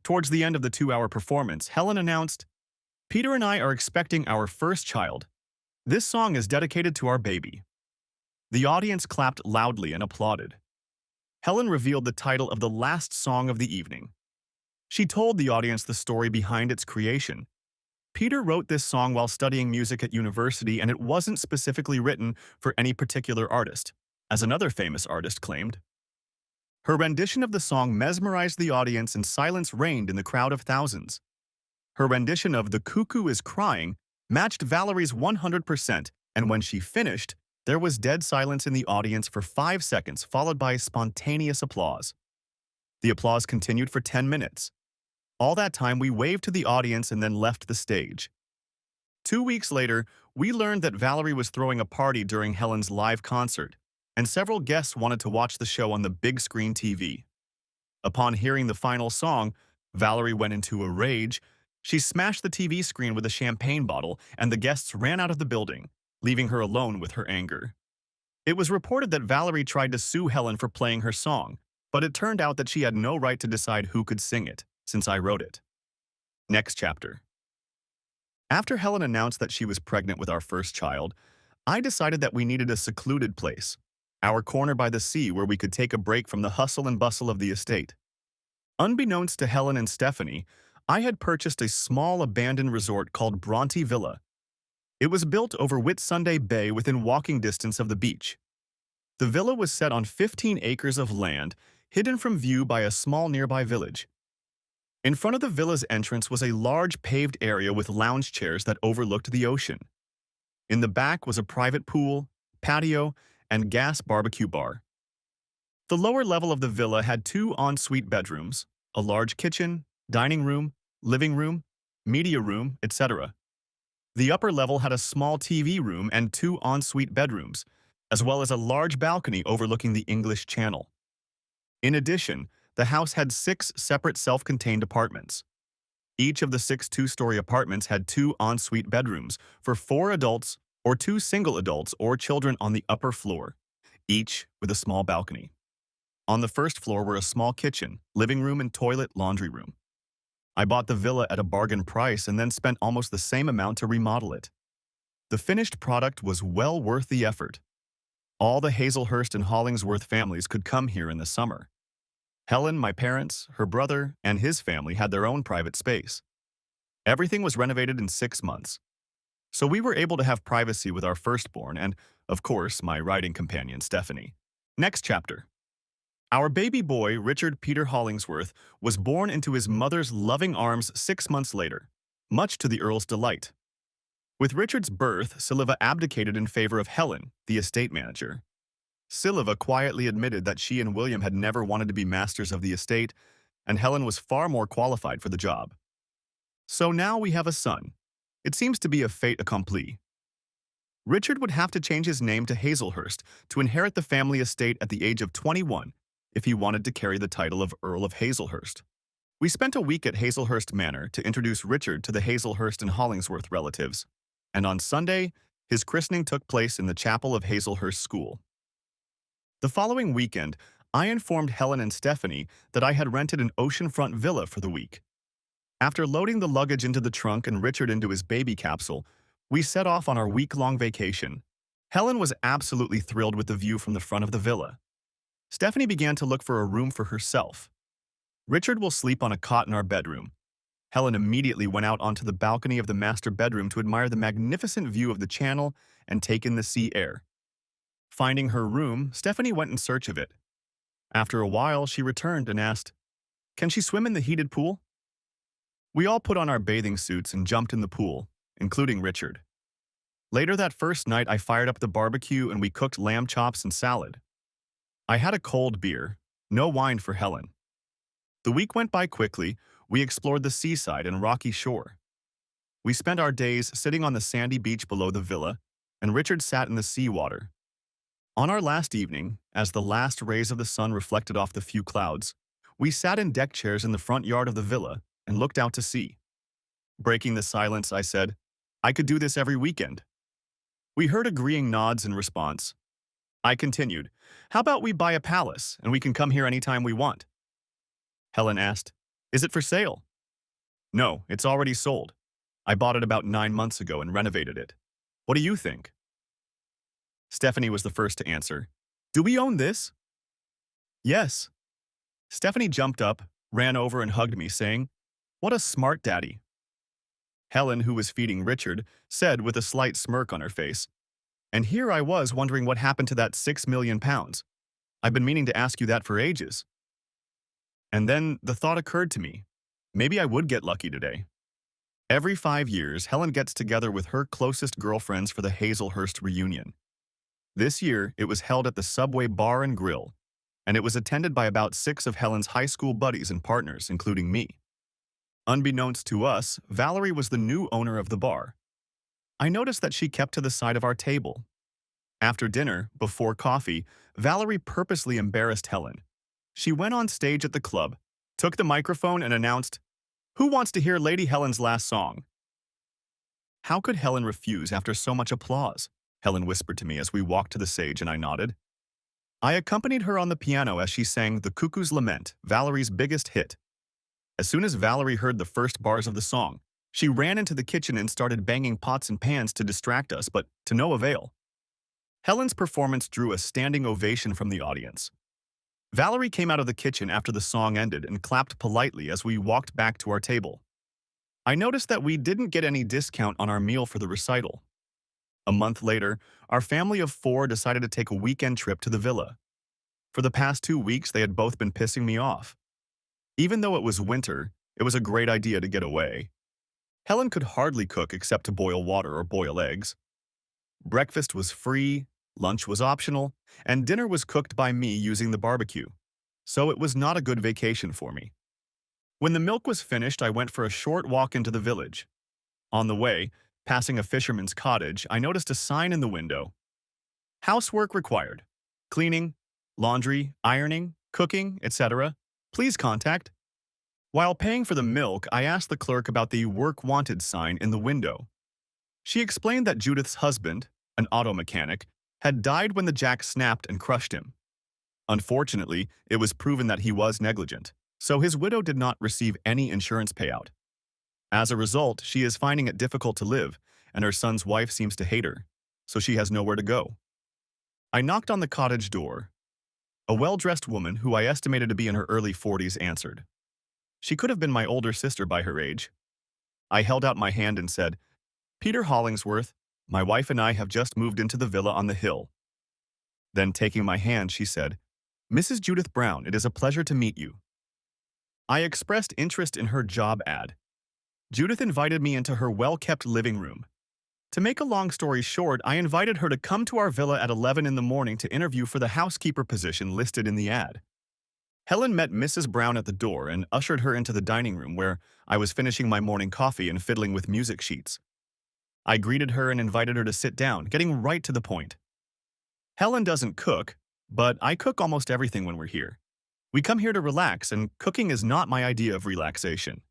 Towards the end of the 2-hour performance, Helen announced, "Peter and I are expecting our first child. This song is dedicated to our baby." The audience clapped loudly and applauded. Helen revealed the title of the last song of the evening. She told the audience the story behind its creation. Peter wrote this song while studying music at university, and it wasn't specifically written for any particular artist, as another famous artist claimed. Her rendition of the song mesmerized the audience and silence reigned in the crowd of thousands. Her rendition of The Cuckoo is Crying matched Valerie's 100%, and when she finished, there was dead silence in the audience for 5 seconds, followed by spontaneous applause. The applause continued for 10 minutes. All that time, we waved to the audience and then left the stage. 2 weeks later, we learned that Valerie was throwing a party during Helen's live concert, and several guests wanted to watch the show on the big screen TV. Upon hearing the final song, Valerie went into a rage. She smashed the TV screen with a champagne bottle, and the guests ran out of the building, leaving her alone with her anger. It was reported that Valerie tried to sue Helen for playing her song, but it turned out that she had no right to decide who could sing it, since I wrote it. Next chapter. After Helen announced that she was pregnant with our first child, I decided that we needed a secluded place, our corner by the sea where we could take a break from the hustle and bustle of the estate. Unbeknownst to Helen and Stephanie, I had purchased a small abandoned resort called Bronte Villa. It was built over Whitsunday Bay within walking distance of the beach. The villa was set on 15 acres of land, hidden from view by a small nearby village. In front of the villa's entrance was a large paved area with lounge chairs that overlooked the ocean. In the back was a private pool, patio, and gas barbecue bar. The lower level of the villa had 2 ensuite bedrooms, a large kitchen, dining room, living room, media room, etc. The upper level had a small TV room and 2 ensuite bedrooms, as well as a large balcony overlooking the English Channel. In addition, the house had 6 separate self-contained apartments. Each of the 6 two-story apartments had 2 ensuite bedrooms for 4 adults or 2 single adults or children on the upper floor, each with a small balcony. On the first floor were a small kitchen, living room, and toilet laundry room. I bought the villa at a bargain price and then spent almost the same amount to remodel it. The finished product was well worth the effort. All the Hazelhurst and Hollingsworth families could come here in the summer. Helen, my parents, her brother, and his family had their own private space. Everything was renovated in 6 months. So we were able to have privacy with our firstborn and, of course, my writing companion, Stephanie. Next chapter. Our baby boy, Richard Peter Hollingsworth, was born into his mother's loving arms 6 months later, much to the Earl's delight. With Richard's birth, Silva abdicated in favor of Helen, the estate manager. Silva quietly admitted that she and William had never wanted to be masters of the estate, and Helen was far more qualified for the job. So now we have a son. It seems to be a fait accompli. Richard would have to change his name to Hazelhurst to inherit the family estate at the age of 21 if he wanted to carry the title of Earl of Hazelhurst. We spent a week at Hazelhurst Manor to introduce Richard to the Hazelhurst and Hollingsworth relatives, and on Sunday, his christening took place in the chapel of Hazelhurst School. The following weekend, I informed Helen and Stephanie that I had rented an oceanfront villa for the week. After loading the luggage into the trunk and Richard into his baby capsule, we set off on our week-long vacation. Helen was absolutely thrilled with the view from the front of the villa. Stephanie began to look for a room for herself. Richard will sleep on a cot in our bedroom. Helen immediately went out onto the balcony of the master bedroom to admire the magnificent view of the channel and take in the sea air. Finding her room, Stephanie went in search of it. After a while, she returned and asked, "Can she swim in the heated pool?" We all put on our bathing suits and jumped in the pool, including Richard. Later that first night, I fired up the barbecue and we cooked lamb chops and salad. I had a cold beer, no wine for Helen. The week went by quickly. We explored the seaside and rocky shore. We spent our days sitting on the sandy beach below the villa, and Richard sat in the seawater. On our last evening, as the last rays of the sun reflected off the few clouds, we sat in deck chairs in the front yard of the villa and looked out to sea. Breaking the silence, I said, "I could do this every weekend." We heard agreeing nods in response. I continued, "How about we buy a palace and we can come here anytime we want?" Helen asked, "Is it for sale?" "No, it's already sold. I bought it about 9 months ago and renovated it. What do you think?" Stephanie was the first to answer. "Do we own this?" "Yes." Stephanie jumped up, ran over and hugged me, saying, "What a smart daddy." Helen, who was feeding Richard, said with a slight smirk on her face. And here I was wondering what happened to that 6 million pounds. I've been meaning to ask you that for ages. And then the thought occurred to me. Maybe I would get lucky today. Every 5 years, Helen gets together with her closest girlfriends for the Hazelhurst reunion. This year, it was held at the Subway Bar and Grill, and it was attended by about 6 of Helen's high school buddies and partners, including me. Unbeknownst to us, Valerie was the new owner of the bar. I noticed that she kept to the side of our table. After dinner, before coffee, Valerie purposely embarrassed Helen. She went on stage at the club, took the microphone and announced, "Who wants to hear Lady Helen's last song?" How could Helen refuse after so much applause? Helen whispered to me as we walked to the stage and I nodded. I accompanied her on the piano as she sang The Cuckoo's Lament, Valerie's biggest hit. As soon as Valerie heard the first bars of the song, she ran into the kitchen and started banging pots and pans to distract us, but to no avail. Helen's performance drew a standing ovation from the audience. Valerie came out of the kitchen after the song ended and clapped politely as we walked back to our table. I noticed that we didn't get any discount on our meal for the recital. A month later, our family of 4 decided to take a weekend trip to the villa. For the past 2 weeks, they had both been pissing me off. Even though it was winter, it was a great idea to get away. Helen could hardly cook except to boil water or boil eggs. Breakfast was free, lunch was optional, and dinner was cooked by me using the barbecue. So it was not a good vacation for me. When the milk was finished, I went for a short walk into the village. On the way, passing a fisherman's cottage, I noticed a sign in the window. Housework required. Cleaning, laundry, ironing, cooking, etc. Please contact. While paying for the milk, I asked the clerk about the work wanted sign in the window. She explained that Judith's husband, an auto mechanic, had died when the jack snapped and crushed him. Unfortunately, it was proven that he was negligent, so his widow did not receive any insurance payout. As a result, she is finding it difficult to live, and her son's wife seems to hate her, so she has nowhere to go. I knocked on the cottage door. A well-dressed woman, who I estimated to be in her early 40s, answered. She could have been my older sister by her age. I held out my hand and said, "Peter Hollingsworth, my wife and I have just moved into the villa on the hill." Then, taking my hand, she said, "Mrs. Judith Brown, it is a pleasure to meet you." I expressed interest in her job ad. Judith invited me into her well-kept living room. To make a long story short, I invited her to come to our villa at 11 in the morning to interview for the housekeeper position listed in the ad. Helen met Mrs. Brown at the door and ushered her into the dining room where I was finishing my morning coffee and fiddling with music sheets. I greeted her and invited her to sit down, getting right to the point. Helen doesn't cook, but I cook almost everything when we're here. We come here to relax, and cooking is not my idea of relaxation.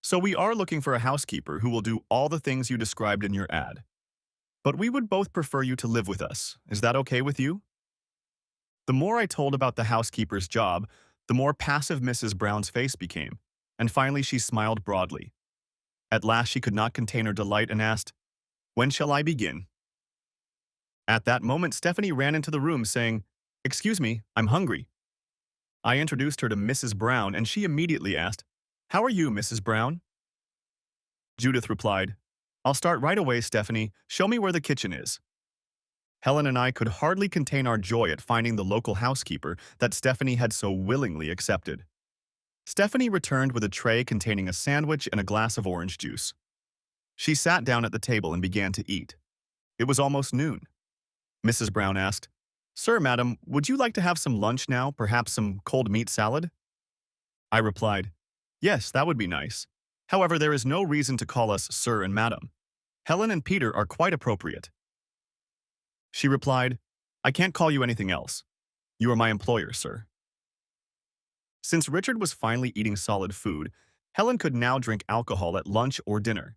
So we are looking for a housekeeper who will do all the things you described in your ad. But we would both prefer you to live with us. Is that okay with you? The more I told about the housekeeper's job, the more passive Mrs. Brown's face became, and finally she smiled broadly. At last she could not contain her delight and asked, "When shall I begin?" At that moment, Stephanie ran into the room saying, "Excuse me, I'm hungry." I introduced her to Mrs. Brown, and she immediately asked, "How are you, Mrs. Brown?" Judith replied, "I'll start right away, Stephanie. Show me where the kitchen is." Helen and I could hardly contain our joy at finding the local housekeeper that Stephanie had so willingly accepted. Stephanie returned with a tray containing a sandwich and a glass of orange juice. She sat down at the table and began to eat. It was almost noon. Mrs. Brown asked, "Sir, madam, would you like to have some lunch now, perhaps some cold meat salad?" I replied, "Yes, that would be nice. However, there is no reason to call us sir and madam. Helen and Peter are quite appropriate." She replied, "I can't call you anything else. You are my employer, sir." Since Richard was finally eating solid food, Helen could now drink alcohol at lunch or dinner.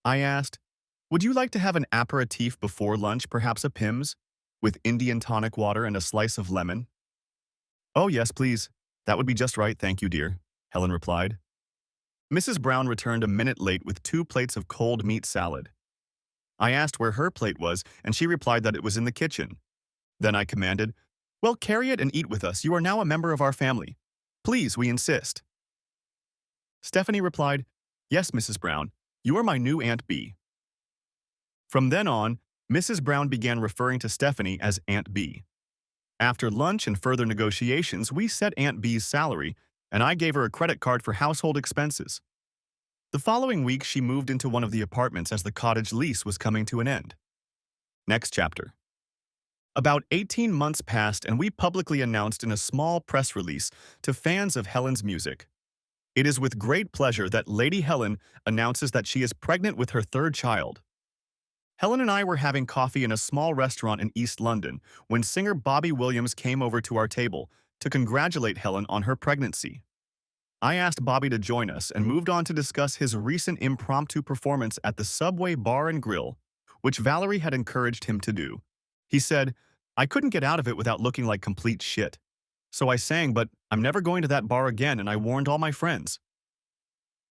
I asked, "Would you like to have an aperitif before lunch, perhaps a Pimm's, with Indian tonic water and a slice of lemon?" "Oh, yes, please. That would be just right, thank you, dear," Helen replied. Mrs. Brown returned a minute late with 2 plates of cold meat salad. I asked where her plate was, and she replied that it was in the kitchen. Then I commanded, "Well, carry it and eat with us. You are now a member of our family. Please, we insist." Stephanie replied, "Yes, Mrs. Brown. You are my new Aunt B." From then on, Mrs. Brown began referring to Stephanie as Aunt B. After lunch and further negotiations, we set Aunt B's salary, and I gave her a credit card for household expenses. The following week, she moved into one of the apartments as the cottage lease was coming to an end. Next chapter. About 18 months passed, and we publicly announced in a small press release to fans of Helen's music. It is with great pleasure that Lady Helen announces that she is pregnant with her third child. Helen and I were having coffee in a small restaurant in East London when singer Bobby Williams came over to our table to congratulate Helen on her pregnancy. I asked Bobby to join us and moved on to discuss his recent impromptu performance at the Subway Bar and Grill, which Valerie had encouraged him to do. He said, "I couldn't get out of it without looking like complete shit. So I sang, but I'm never going to that bar again, and I warned all my friends."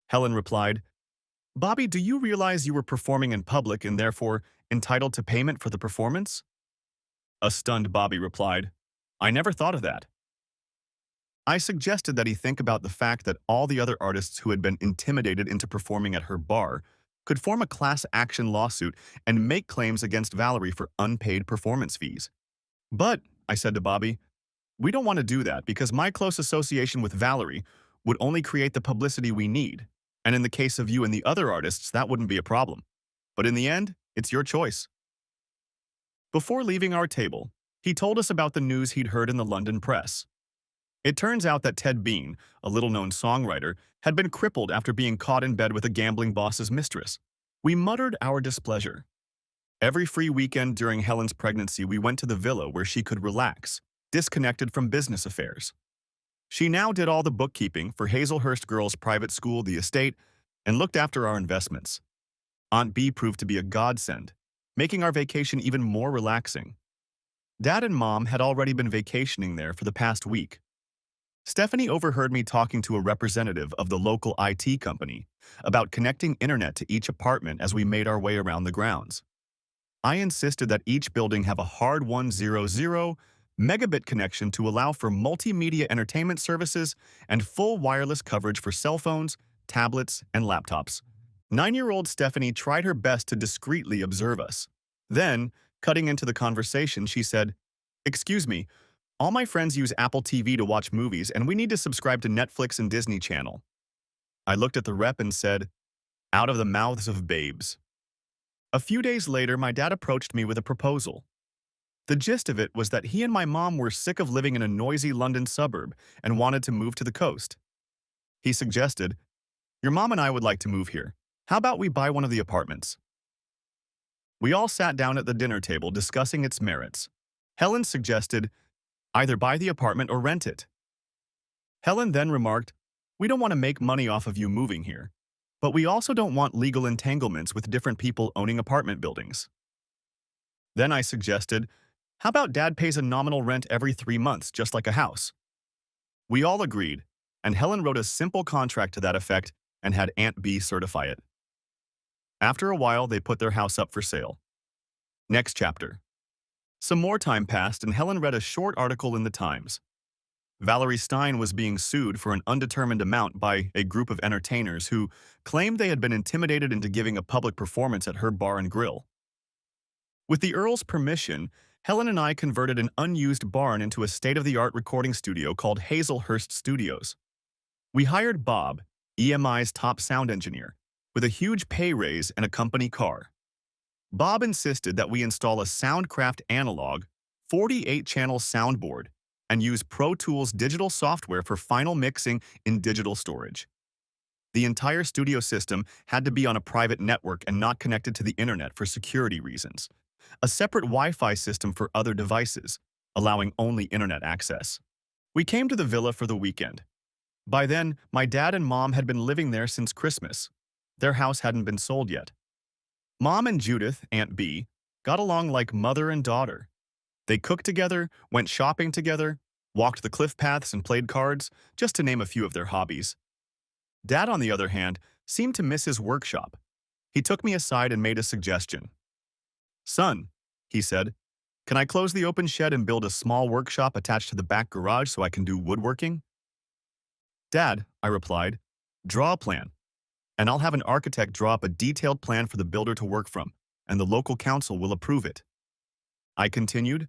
Helen replied, "Bobby, do you realize you were performing in public and therefore entitled to payment for the performance?" A stunned Bobby replied, "I never thought of that." I suggested that he think about the fact that all the other artists who had been intimidated into performing at her bar could form a class action lawsuit and make claims against Valerie for unpaid performance fees. "But," I said to Bobby, "we don't want to do that because my close association with Valerie would only create the publicity we need, and in the case of you and the other artists, that wouldn't be a problem. But in the end, it's your choice." Before leaving our table, he told us about the news he'd heard in the London press. It turns out that Ted Bean, a little-known songwriter, had been crippled after being caught in bed with a gambling boss's mistress. We muttered our displeasure. Every free weekend during Helen's pregnancy, we went to the villa where she could relax, disconnected from business affairs. She now did all the bookkeeping for Hazelhurst Girls' private school, the estate, and looked after our investments. Aunt B proved to be a godsend, making our vacation even more relaxing. Dad and Mom had already been vacationing there for the past week. Stephanie overheard me talking to a representative of the local IT company about connecting internet to each apartment as we made our way around the grounds. I insisted that each building have a hard 100 megabit connection to allow for multimedia entertainment services and full wireless coverage for cell phones, tablets, and laptops. 9-year-old Stephanie tried her best to discreetly observe us. Then, cutting into the conversation, she said, "Excuse me, all my friends use Apple TV to watch movies, and we need to subscribe to Netflix and Disney Channel." I looked at the rep and said, "Out of the mouths of babes." A few days later, my dad approached me with a proposal. The gist of it was that he and my mom were sick of living in a noisy London suburb and wanted to move to the coast. He suggested, "Your mom and I would like to move here. How about we buy one of the apartments?" We all sat down at the dinner table discussing its merits. Helen suggested, "Either buy the apartment or rent it." Helen then remarked, "We don't want to make money off of you moving here, but we also don't want legal entanglements with different people owning apartment buildings." Then I suggested, "How about Dad pays a nominal rent every 3 months, just like a house?" We all agreed, and Helen wrote a simple contract to that effect and had Aunt B certify it. After a while, they put their house up for sale. Next chapter. Some more time passed, and Helen read a short article in the Times. Valerie Stein was being sued for an undetermined amount by a group of entertainers who claimed they had been intimidated into giving a public performance at her bar and grill. With the Earl's permission, Helen and I converted an unused barn into a state-of-the-art recording studio called Hazelhurst Studios. We hired Bob, EMI's top sound engineer, with a huge pay raise and a company car. Bob insisted that we install a Soundcraft analog, 48-channel soundboard and use Pro Tools digital software for final mixing in digital storage. The entire studio system had to be on a private network and not connected to the internet for security reasons. A separate Wi-Fi system for other devices, allowing only internet access. We came to the villa for the weekend. By then, my dad and Mom had been living there since Christmas. Their house hadn't been sold yet. Mom and Judith, Aunt B, got along like mother and daughter. They cooked together, went shopping together, walked the cliff paths and played cards, just to name a few of their hobbies. Dad, on the other hand, seemed to miss his workshop. He took me aside and made a suggestion. "Son," he said, "can I close the open shed and build a small workshop attached to the back garage so I can do woodworking?" "Dad," I replied, "draw a plan." and I'll have an architect draw up a detailed plan for the builder to work from, and the local council will approve it. I continued,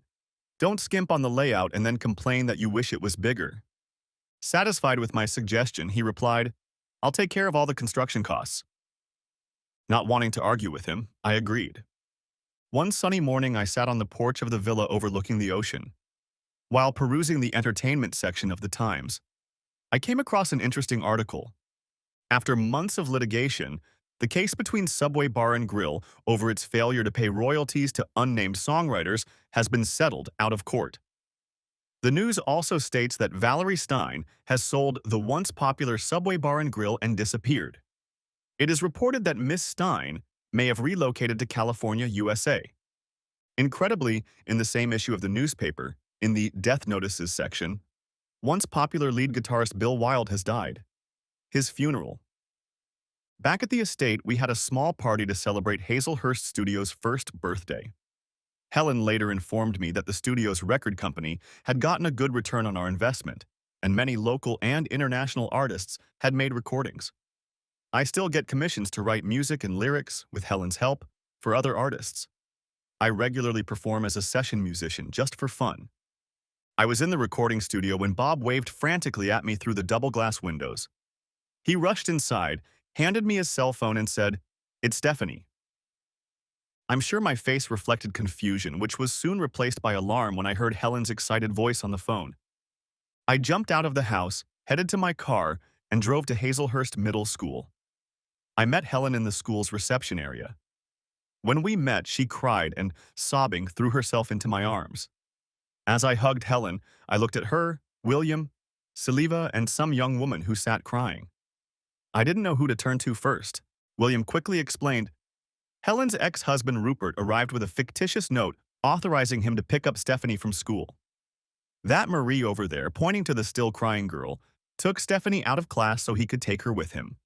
don't skimp on the layout and then complain that you wish it was bigger. Satisfied with my suggestion, he replied, I'll take care of all the construction costs. Not wanting to argue with him, I agreed. One sunny morning, I sat on the porch of the villa overlooking the ocean. While perusing the entertainment section of the Times, I came across an interesting article. After months of litigation, the case between Subway Bar and Grill over its failure to pay royalties to unnamed songwriters has been settled out of court. The news also states that Valerie Stein has sold the once popular Subway Bar and Grill and disappeared. It is reported that Miss Stein may have relocated to California, USA. Incredibly, in the same issue of the newspaper, in the Death Notices section, once popular lead guitarist Bill Wild has died. His funeral. Back at the estate, we had a small party to celebrate Hazelhurst Studios' first birthday. Helen later informed me that the studio's record company had gotten a good return on our investment, and many local and international artists had made recordings. I still get commissions to write music and lyrics, with Helen's help, for other artists. I regularly perform as a session musician just for fun. I was in the recording studio when Bob waved frantically at me through the double-glass windows. He rushed inside, handed me his cell phone and said, "It's Stephanie." I'm sure my face reflected confusion, which was soon replaced by alarm when I heard Helen's excited voice on the phone. I jumped out of the house, headed to my car, and drove to Hazelhurst Middle School. I met Helen in the school's reception area. When we met, she cried and, sobbing, threw herself into my arms. As I hugged Helen, I looked at her, William, Saliva, and some young woman who sat crying. I didn't know who to turn to first. William quickly explained, Helen's ex-husband Rupert arrived with a fictitious note authorizing him to pick up Stephanie from school. That Marie over there, pointing to the still crying girl, took Stephanie out of class so he could take her with him.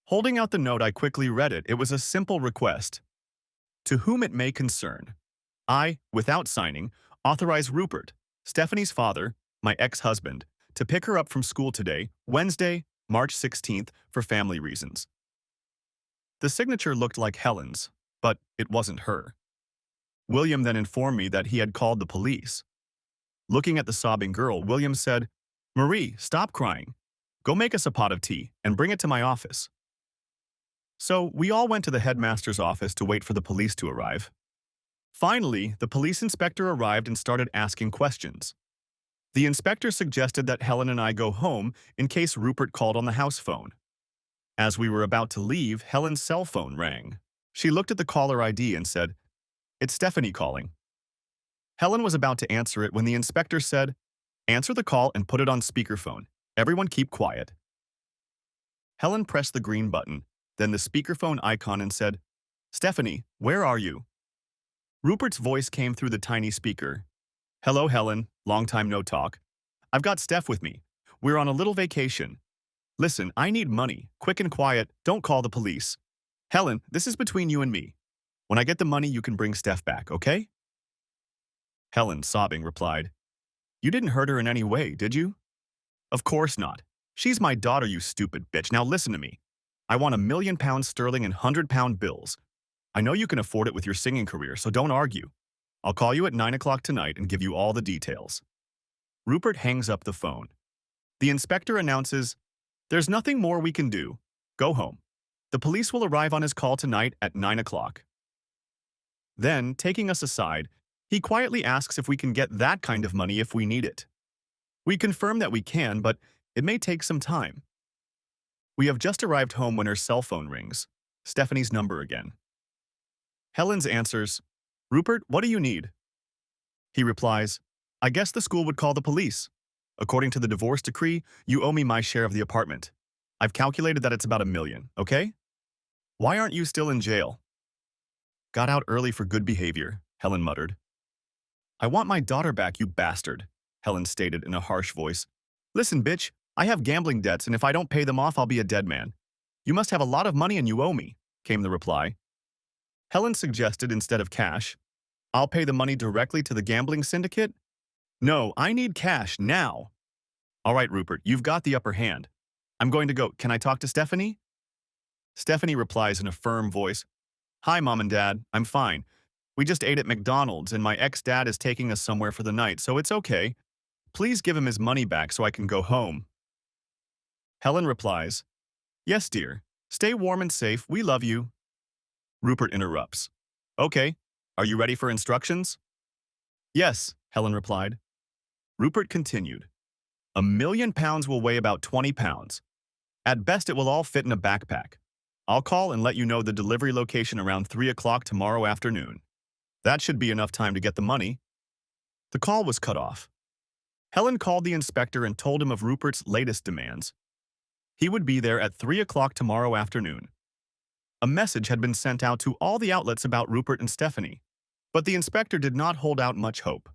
Holding out the note, I quickly read it. It was a simple request. To whom it may concern, I, without signing, authorize Rupert, Stephanie's father, my ex-husband, to pick her up from school today, Wednesday, March 16th, for family reasons. The signature looked like Helen's, but it wasn't her. William then informed me that he had called the police. Looking at the sobbing girl, William said, Marie, stop crying. Go make us a pot of tea and bring it to my office. So we all went to the headmaster's office to wait for the police to arrive. Finally, the police inspector arrived and started asking questions. The inspector suggested that Helen and I go home in case Rupert called on the house phone. As we were about to leave, Helen's cell phone rang. She looked at the caller ID and said, It's Stephanie calling. Helen was about to answer it when the inspector said, Answer the call and put it on speakerphone. Everyone keep quiet. Helen pressed the green button, then the speakerphone icon and said, Stephanie, where are you? Rupert's voice came through the tiny speaker. Hello, Helen. Long time no talk. I've got Steph with me. We're on a little vacation. Listen, I need money. Quick and quiet. Don't call the police. Helen, this is between you and me. When I get the money, you can bring Steph back, okay? Helen, sobbing, replied, You didn't hurt her in any way, did you? Of course not. She's my daughter, you stupid bitch. Now listen to me. I want £1,000,000 sterling and £100 bills. I know you can afford it with your singing career, so don't argue. I'll call you at 9 o'clock tonight and give you all the details. Rupert hangs up the phone. The inspector announces, There's nothing more we can do. Go home. The police will arrive on his call tonight at 9 o'clock. Then, taking us aside, he quietly asks if we can get that kind of money if we need it. We confirm that we can, but it may take some time. We have just arrived home when her cell phone rings. Stephanie's number again. Helen's answers, Rupert, what do you need? He replies, I guess the school would call the police. According to the divorce decree, you owe me my share of the apartment. I've calculated that it's about $1 million, okay? Why aren't you still in jail? Got out early for good behavior, Helen muttered. I want my daughter back, you bastard, Helen stated in a harsh voice. Listen, bitch, I have gambling debts, and if I don't pay them off, I'll be a dead man. You must have a lot of money and you owe me, came the reply. Helen suggested instead of cash, I'll pay the money directly to the gambling syndicate? No, I need cash now. All right, Rupert, you've got the upper hand. I'm going to go. Can I talk to Stephanie? Stephanie replies in a firm voice, "Hi, Mom and Dad. I'm fine. We just ate at McDonald's and my ex-dad is taking us somewhere for the night, so it's okay. Please give him his money back so I can go home." Helen replies, "Yes, dear. Stay warm and safe. We love you." Rupert interrupts. "Okay. Are you ready for instructions?" "Yes," Helen replied. Rupert continued. £1,000,000 will weigh about 20 pounds. At best, it will all fit in a backpack. I'll call and let you know the delivery location around 3 o'clock tomorrow afternoon. That should be enough time to get the money." The call was cut off. Helen called the inspector and told him of Rupert's latest demands. He would be there at 3 o'clock tomorrow afternoon. A message had been sent out to all the outlets about Rupert and Stephanie, but the inspector did not hold out much hope.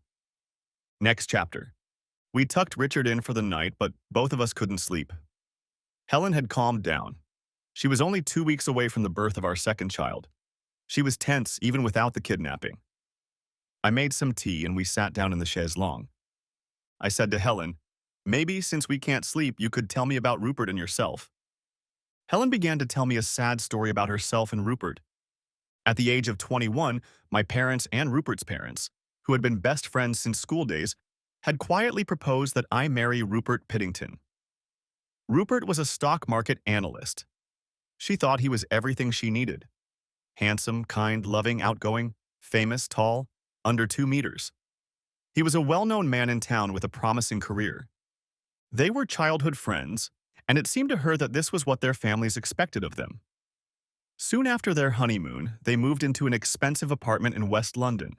Next chapter. We tucked Richard in for the night, but both of us couldn't sleep. Helen had calmed down. She was only 2 weeks away from the birth of our second child. She was tense even without the kidnapping. I made some tea and we sat down in the chaise longue. I said to Helen, "Maybe since we can't sleep, you could tell me about Rupert and yourself." Helen began to tell me a sad story about herself and Rupert. At the age of 21, my parents and Rupert's parents, who had been best friends since school days, had quietly proposed that I marry Rupert Piddington. Rupert was a stock market analyst. She thought he was everything she needed. Handsome, kind, loving, outgoing, famous, tall, under 2 meters. He was a well-known man in town with a promising career. They were childhood friends, and it seemed to her that this was what their families expected of them. Soon after their honeymoon, they moved into an expensive apartment in West London.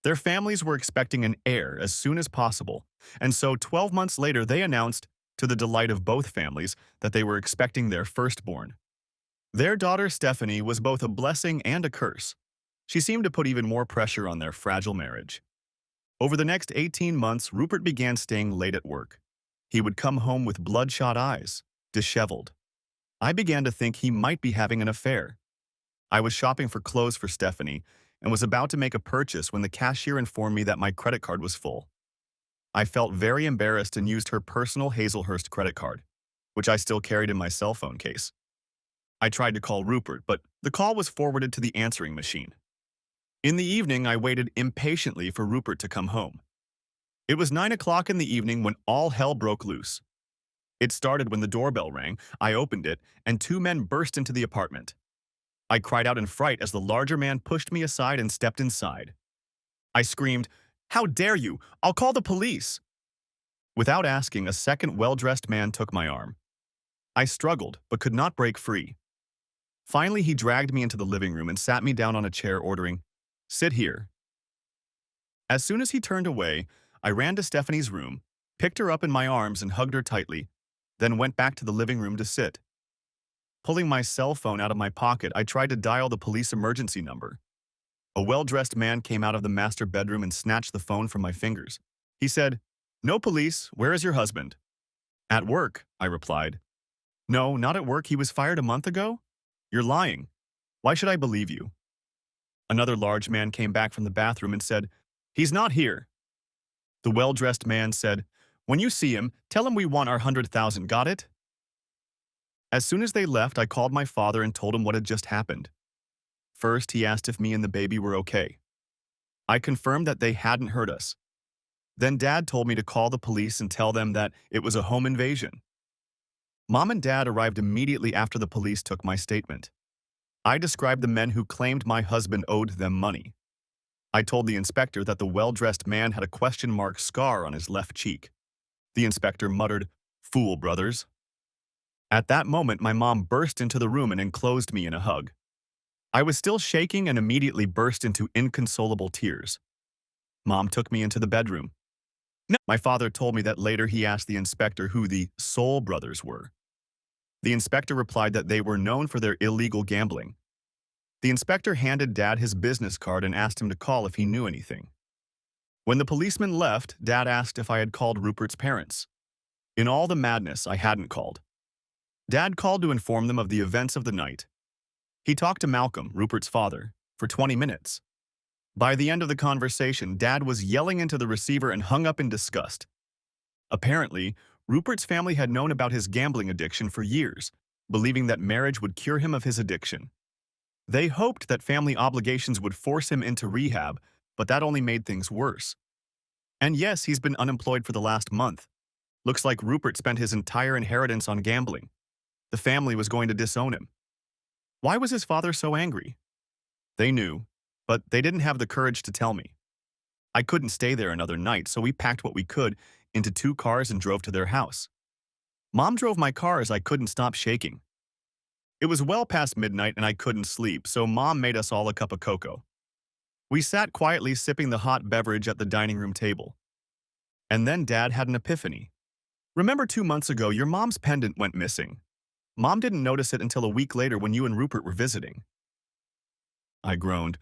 Their families were expecting an heir as soon as possible, and so 12 months later they announced, to the delight of both families, that they were expecting their firstborn. Their daughter Stephanie was both a blessing and a curse. She seemed to put even more pressure on their fragile marriage. Over the next 18 months, Rupert began staying late at work. He would come home with bloodshot eyes, disheveled. I began to think he might be having an affair. I was shopping for clothes for Stephanie and was about to make a purchase when the cashier informed me that my credit card was full. I felt very embarrassed and used her personal Hazelhurst credit card, which I still carried in my cell phone case. I tried to call Rupert, but the call was forwarded to the answering machine. In the evening, I waited impatiently for Rupert to come home. It was 9 o'clock in the evening when all hell broke loose. It started when the doorbell rang, I opened it, and 2 men burst into the apartment. I cried out in fright as the larger man pushed me aside and stepped inside. I screamed, "How dare you! I'll call the police!" Without asking, a second well-dressed man took my arm. I struggled, but could not break free. Finally, he dragged me into the living room and sat me down on a chair, ordering, "Sit here." As soon as he turned away, I ran to Stephanie's room, picked her up in my arms and hugged her tightly, then went back to the living room to sit. Pulling my cell phone out of my pocket, I tried to dial the police emergency number. A well-dressed man came out of the master bedroom and snatched the phone from my fingers. He said, "No police. Where is your husband?" "At work," I replied. "No, not at work. He was fired a month ago?" "You're lying. Why should I believe you?" Another large man came back from the bathroom and said, "He's not here." The well-dressed man said, "When you see him, tell him we want our 100,000, got it?" As soon as they left, I called my father and told him what had just happened. First, he asked if me and the baby were okay. I confirmed that they hadn't hurt us. Then Dad told me to call the police and tell them that it was a home invasion. Mom and Dad arrived immediately after the police took my statement. I described the men who claimed my husband owed them money. I told the inspector that the well-dressed man had a question mark scar on his left cheek. The inspector muttered, "Fool brothers." At that moment, my mom burst into the room and enclosed me in a hug. I was still shaking and immediately burst into inconsolable tears. Mom took me into the bedroom. No. My father told me that later he asked the inspector who the Soul brothers were. The inspector replied that they were known for their illegal gambling. The inspector handed Dad his business card and asked him to call if he knew anything. When the policeman left, Dad asked if I had called Rupert's parents. In all the madness, I hadn't called. Dad called to inform them of the events of the night. He talked to Malcolm, Rupert's father, for 20 minutes. By the end of the conversation, Dad was yelling into the receiver and hung up in disgust. Apparently, Rupert's family had known about his gambling addiction for years, believing that marriage would cure him of his addiction. They hoped that family obligations would force him into rehab, but that only made things worse. And yes, he's been unemployed for the last month. Looks like Rupert spent his entire inheritance on gambling. The family was going to disown him. Why was his father so angry? They knew, but they didn't have the courage to tell me. I couldn't stay there another night, so we packed what we could into 2 cars and drove to their house. Mom drove my car as I couldn't stop shaking. It was well past midnight and I couldn't sleep, so Mom made us all a cup of cocoa. We sat quietly sipping the hot beverage at the dining room table. And then Dad had an epiphany. Remember 2 months ago, your mom's pendant went missing. Mom didn't notice it until a week later when you and Rupert were visiting. I groaned.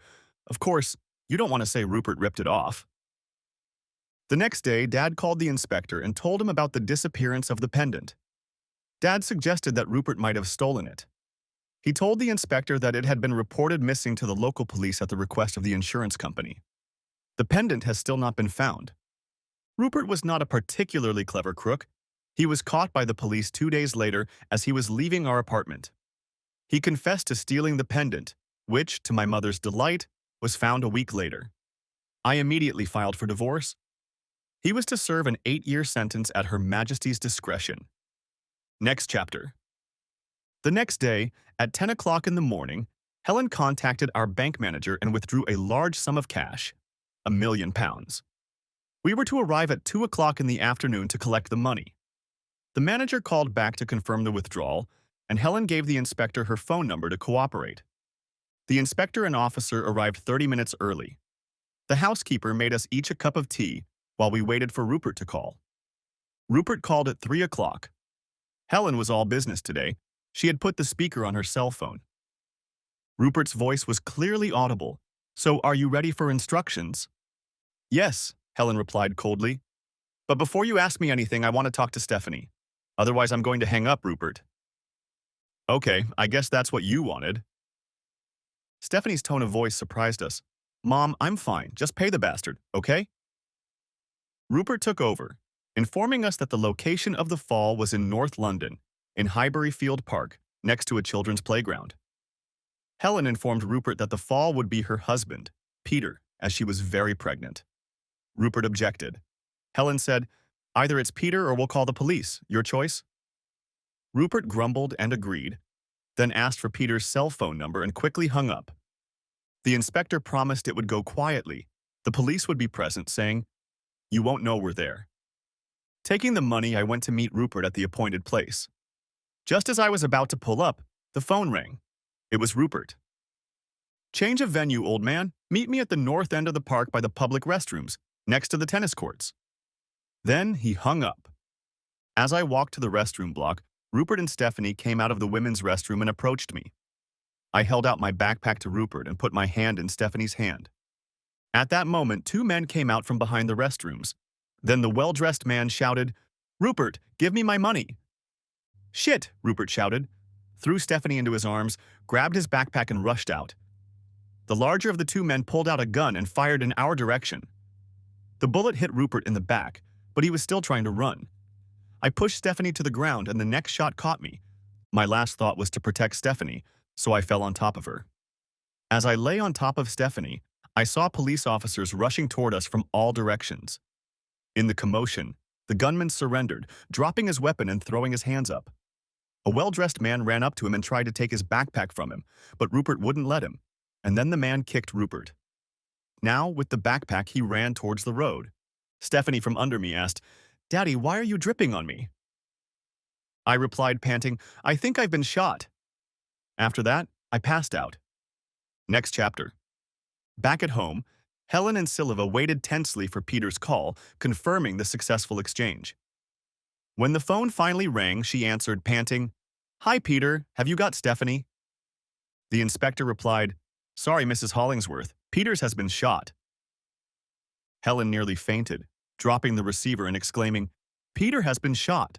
Of course, you don't want to say Rupert ripped it off. The next day, Dad called the inspector and told him about the disappearance of the pendant. Dad suggested that Rupert might have stolen it. He told the inspector that it had been reported missing to the local police at the request of the insurance company. The pendant has still not been found. Rupert was not a particularly clever crook. He was caught by the police 2 days later as he was leaving our apartment. He confessed to stealing the pendant, which, to my mother's delight, was found a week later. I immediately filed for divorce. He was to serve an 8-year sentence at Her Majesty's discretion. Next chapter. The next day, at 10 o'clock in the morning, Helen contacted our bank manager and withdrew a large sum of cash, £1,000,000. We were to arrive at 2 o'clock in the afternoon to collect the money. The manager called back to confirm the withdrawal, and Helen gave the inspector her phone number to cooperate. The inspector and officer arrived 30 minutes early. The housekeeper made us each a cup of tea while we waited for Rupert to call. Rupert called at 3 o'clock. Helen was all business today. She had put the speaker on her cell phone. Rupert's voice was clearly audible. So, are you ready for instructions? Yes, Helen replied coldly. But before you ask me anything, I want to talk to Stephanie. Otherwise, I'm going to hang up, Rupert. Okay, I guess that's what you wanted. Stephanie's tone of voice surprised us. Mom, I'm fine. Just pay the bastard, okay? Rupert took over, informing us that the location of the fall was in North London, in Highbury Field Park, next to a children's playground. Helen informed Rupert that the fall would be her husband, Peter, as she was very pregnant. Rupert objected. Helen said, either it's Peter or we'll call the police. Your choice? Rupert grumbled and agreed, then asked for Peter's cell phone number and quickly hung up. The inspector promised it would go quietly. The police would be present, saying, you won't know we're there. Taking the money, I went to meet Rupert at the appointed place. Just as I was about to pull up, the phone rang. It was Rupert. Change of venue, old man. Meet me at the north end of the park by the public restrooms, next to the tennis courts. Then he hung up. As I walked to the restroom block, Rupert and Stephanie came out of the women's restroom and approached me. I held out my backpack to Rupert and put my hand in Stephanie's hand. At that moment, 2 men came out from behind the restrooms. Then the well-dressed man shouted, Rupert, give me my money. Shit, Rupert shouted, threw Stephanie into his arms, grabbed his backpack and rushed out. The larger of the 2 men pulled out a gun and fired in our direction. The bullet hit Rupert in the back, but he was still trying to run. I pushed Stephanie to the ground and the next shot caught me. My last thought was to protect Stephanie, so I fell on top of her. As I lay on top of Stephanie, I saw police officers rushing toward us from all directions. In the commotion, the gunman surrendered, dropping his weapon and throwing his hands up. A well-dressed man ran up to him and tried to take his backpack from him, but Rupert wouldn't let him, and then the man kicked Rupert. Now, with the backpack, he ran towards the road. Stephanie from under me asked, Daddy, why are you dripping on me? I replied, panting, I think I've been shot. After that, I passed out. Next chapter. Back at home, Helen and Silva waited tensely for Peter's call, confirming the successful exchange. When the phone finally rang, she answered, panting, Hi, Peter, have you got Stephanie? The inspector replied, Sorry, Mrs. Hollingsworth, Peters has been shot. Helen nearly fainted, dropping the receiver and exclaiming, Peter has been shot.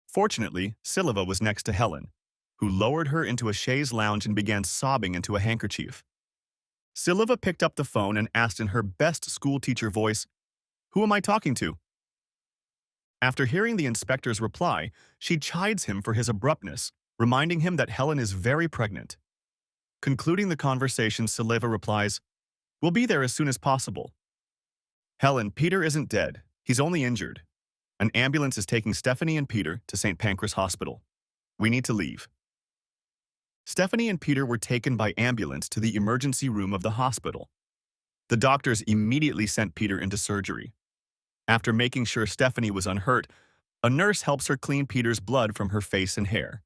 Fortunately, Silva was next to Helen, who lowered her into a chaise lounge and began sobbing into a handkerchief. Silva picked up the phone and asked in her best schoolteacher voice, Who am I talking to? After hearing the inspector's reply, she chides him for his abruptness, reminding him that Helen is very pregnant. Concluding the conversation, Sileva replies, "We'll be there as soon as possible." "Helen, Peter isn't dead. He's only injured. An ambulance is taking Stephanie and Peter to St. Pancras Hospital. We need to leave." Stephanie and Peter were taken by ambulance to the emergency room of the hospital. The doctors immediately sent Peter into surgery. After making sure Stephanie was unhurt, a nurse helps her clean Peter's blood from her face and hair.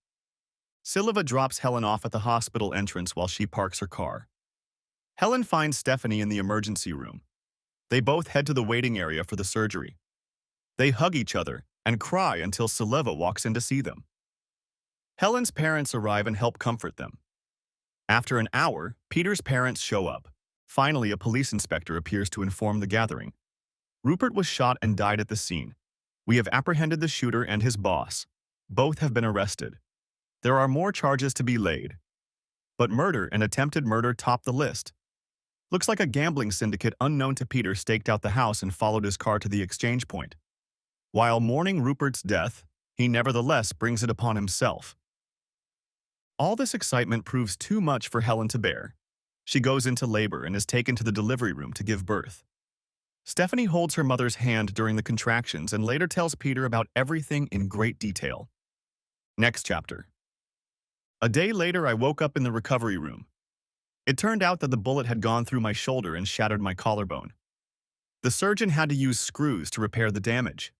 Silva drops Helen off at the hospital entrance while she parks her car. Helen finds Stephanie in the emergency room. They both head to the waiting area for the surgery. They hug each other and cry until Silva walks in to see them. Helen's parents arrive and help comfort them. After an hour, Peter's parents show up. Finally, a police inspector appears to inform the gathering. Rupert was shot and died at the scene. We have apprehended the shooter and his boss. Both have been arrested. There are more charges to be laid. But murder and attempted murder top the list. Looks like a gambling syndicate unknown to Peter staked out the house and followed his car to the exchange point. While mourning Rupert's death, he nevertheless brings it upon himself. All this excitement proves too much for Helen to bear. She goes into labor and is taken to the delivery room to give birth. Stephanie holds her mother's hand during the contractions and later tells Peter about everything in great detail. Next chapter. A day later, I woke up in the recovery room. It turned out that the bullet had gone through my shoulder and shattered my collarbone. The surgeon had to use screws to repair the damage.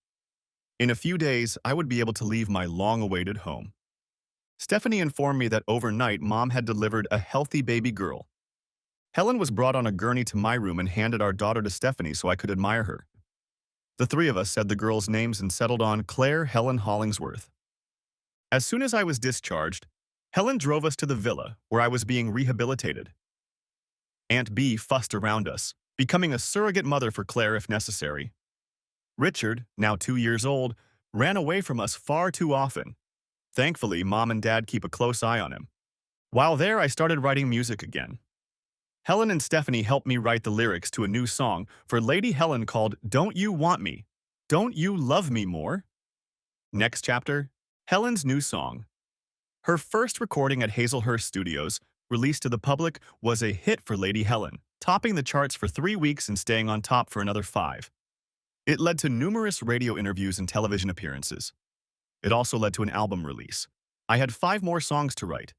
In a few days, I would be able to leave my long-awaited home. Stephanie informed me that overnight, Mom had delivered a healthy baby girl. Helen was brought on a gurney to my room and handed our daughter to Stephanie so I could admire her. The three of us said the girls' names and settled on Claire Helen Hollingsworth. As soon as I was discharged, Helen drove us to the villa where I was being rehabilitated. Aunt B fussed around us, becoming a surrogate mother for Claire if necessary. Richard, now 2 years old, ran away from us far too often. Thankfully, Mom and Dad keep a close eye on him. While there, I started writing music again. Helen and Stephanie helped me write the lyrics to a new song for Lady Helen called "Don't You Want Me? Don't You Love Me More?" Next chapter, Helen's new song. Her first recording at Hazelhurst Studios, released to the public, was a hit for Lady Helen, topping the charts for 3 weeks and staying on top for another 5. It led to numerous radio interviews and television appearances. It also led to an album release. I had 5 more songs to write.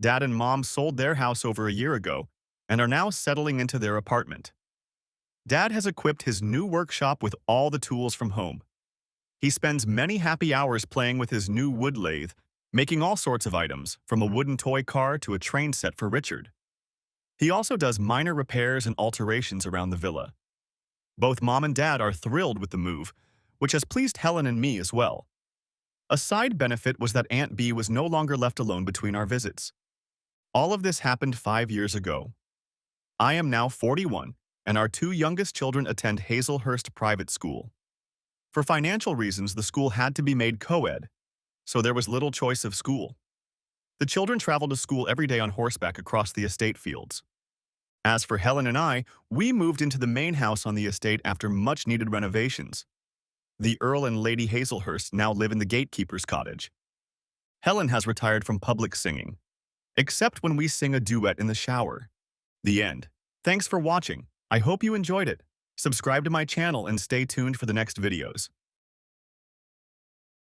Dad and Mom sold their house over a year ago and are now settling into their apartment. Dad has equipped his new workshop with all the tools from home. He spends many happy hours playing with his new wood lathe, making all sorts of items, from a wooden toy car to a train set for Richard. He also does minor repairs and alterations around the villa. Both Mom and Dad are thrilled with the move, which has pleased Helen and me as well. A side benefit was that Aunt B was no longer left alone between our visits. All of this happened 5 years ago. I am now 41, and our 2 youngest children attend Hazelhurst Private School. For financial reasons, the school had to be made co-ed, so there was little choice of school. The children traveled to school every day on horseback across the estate fields. As for Helen and I, we moved into the main house on the estate after much-needed renovations. The Earl and Lady Hazelhurst now live in the gatekeeper's cottage. Helen has retired from public singing, except when we sing a duet in the shower. The end. Thanks for watching. I hope you enjoyed it. Subscribe to my channel and stay tuned for the next videos.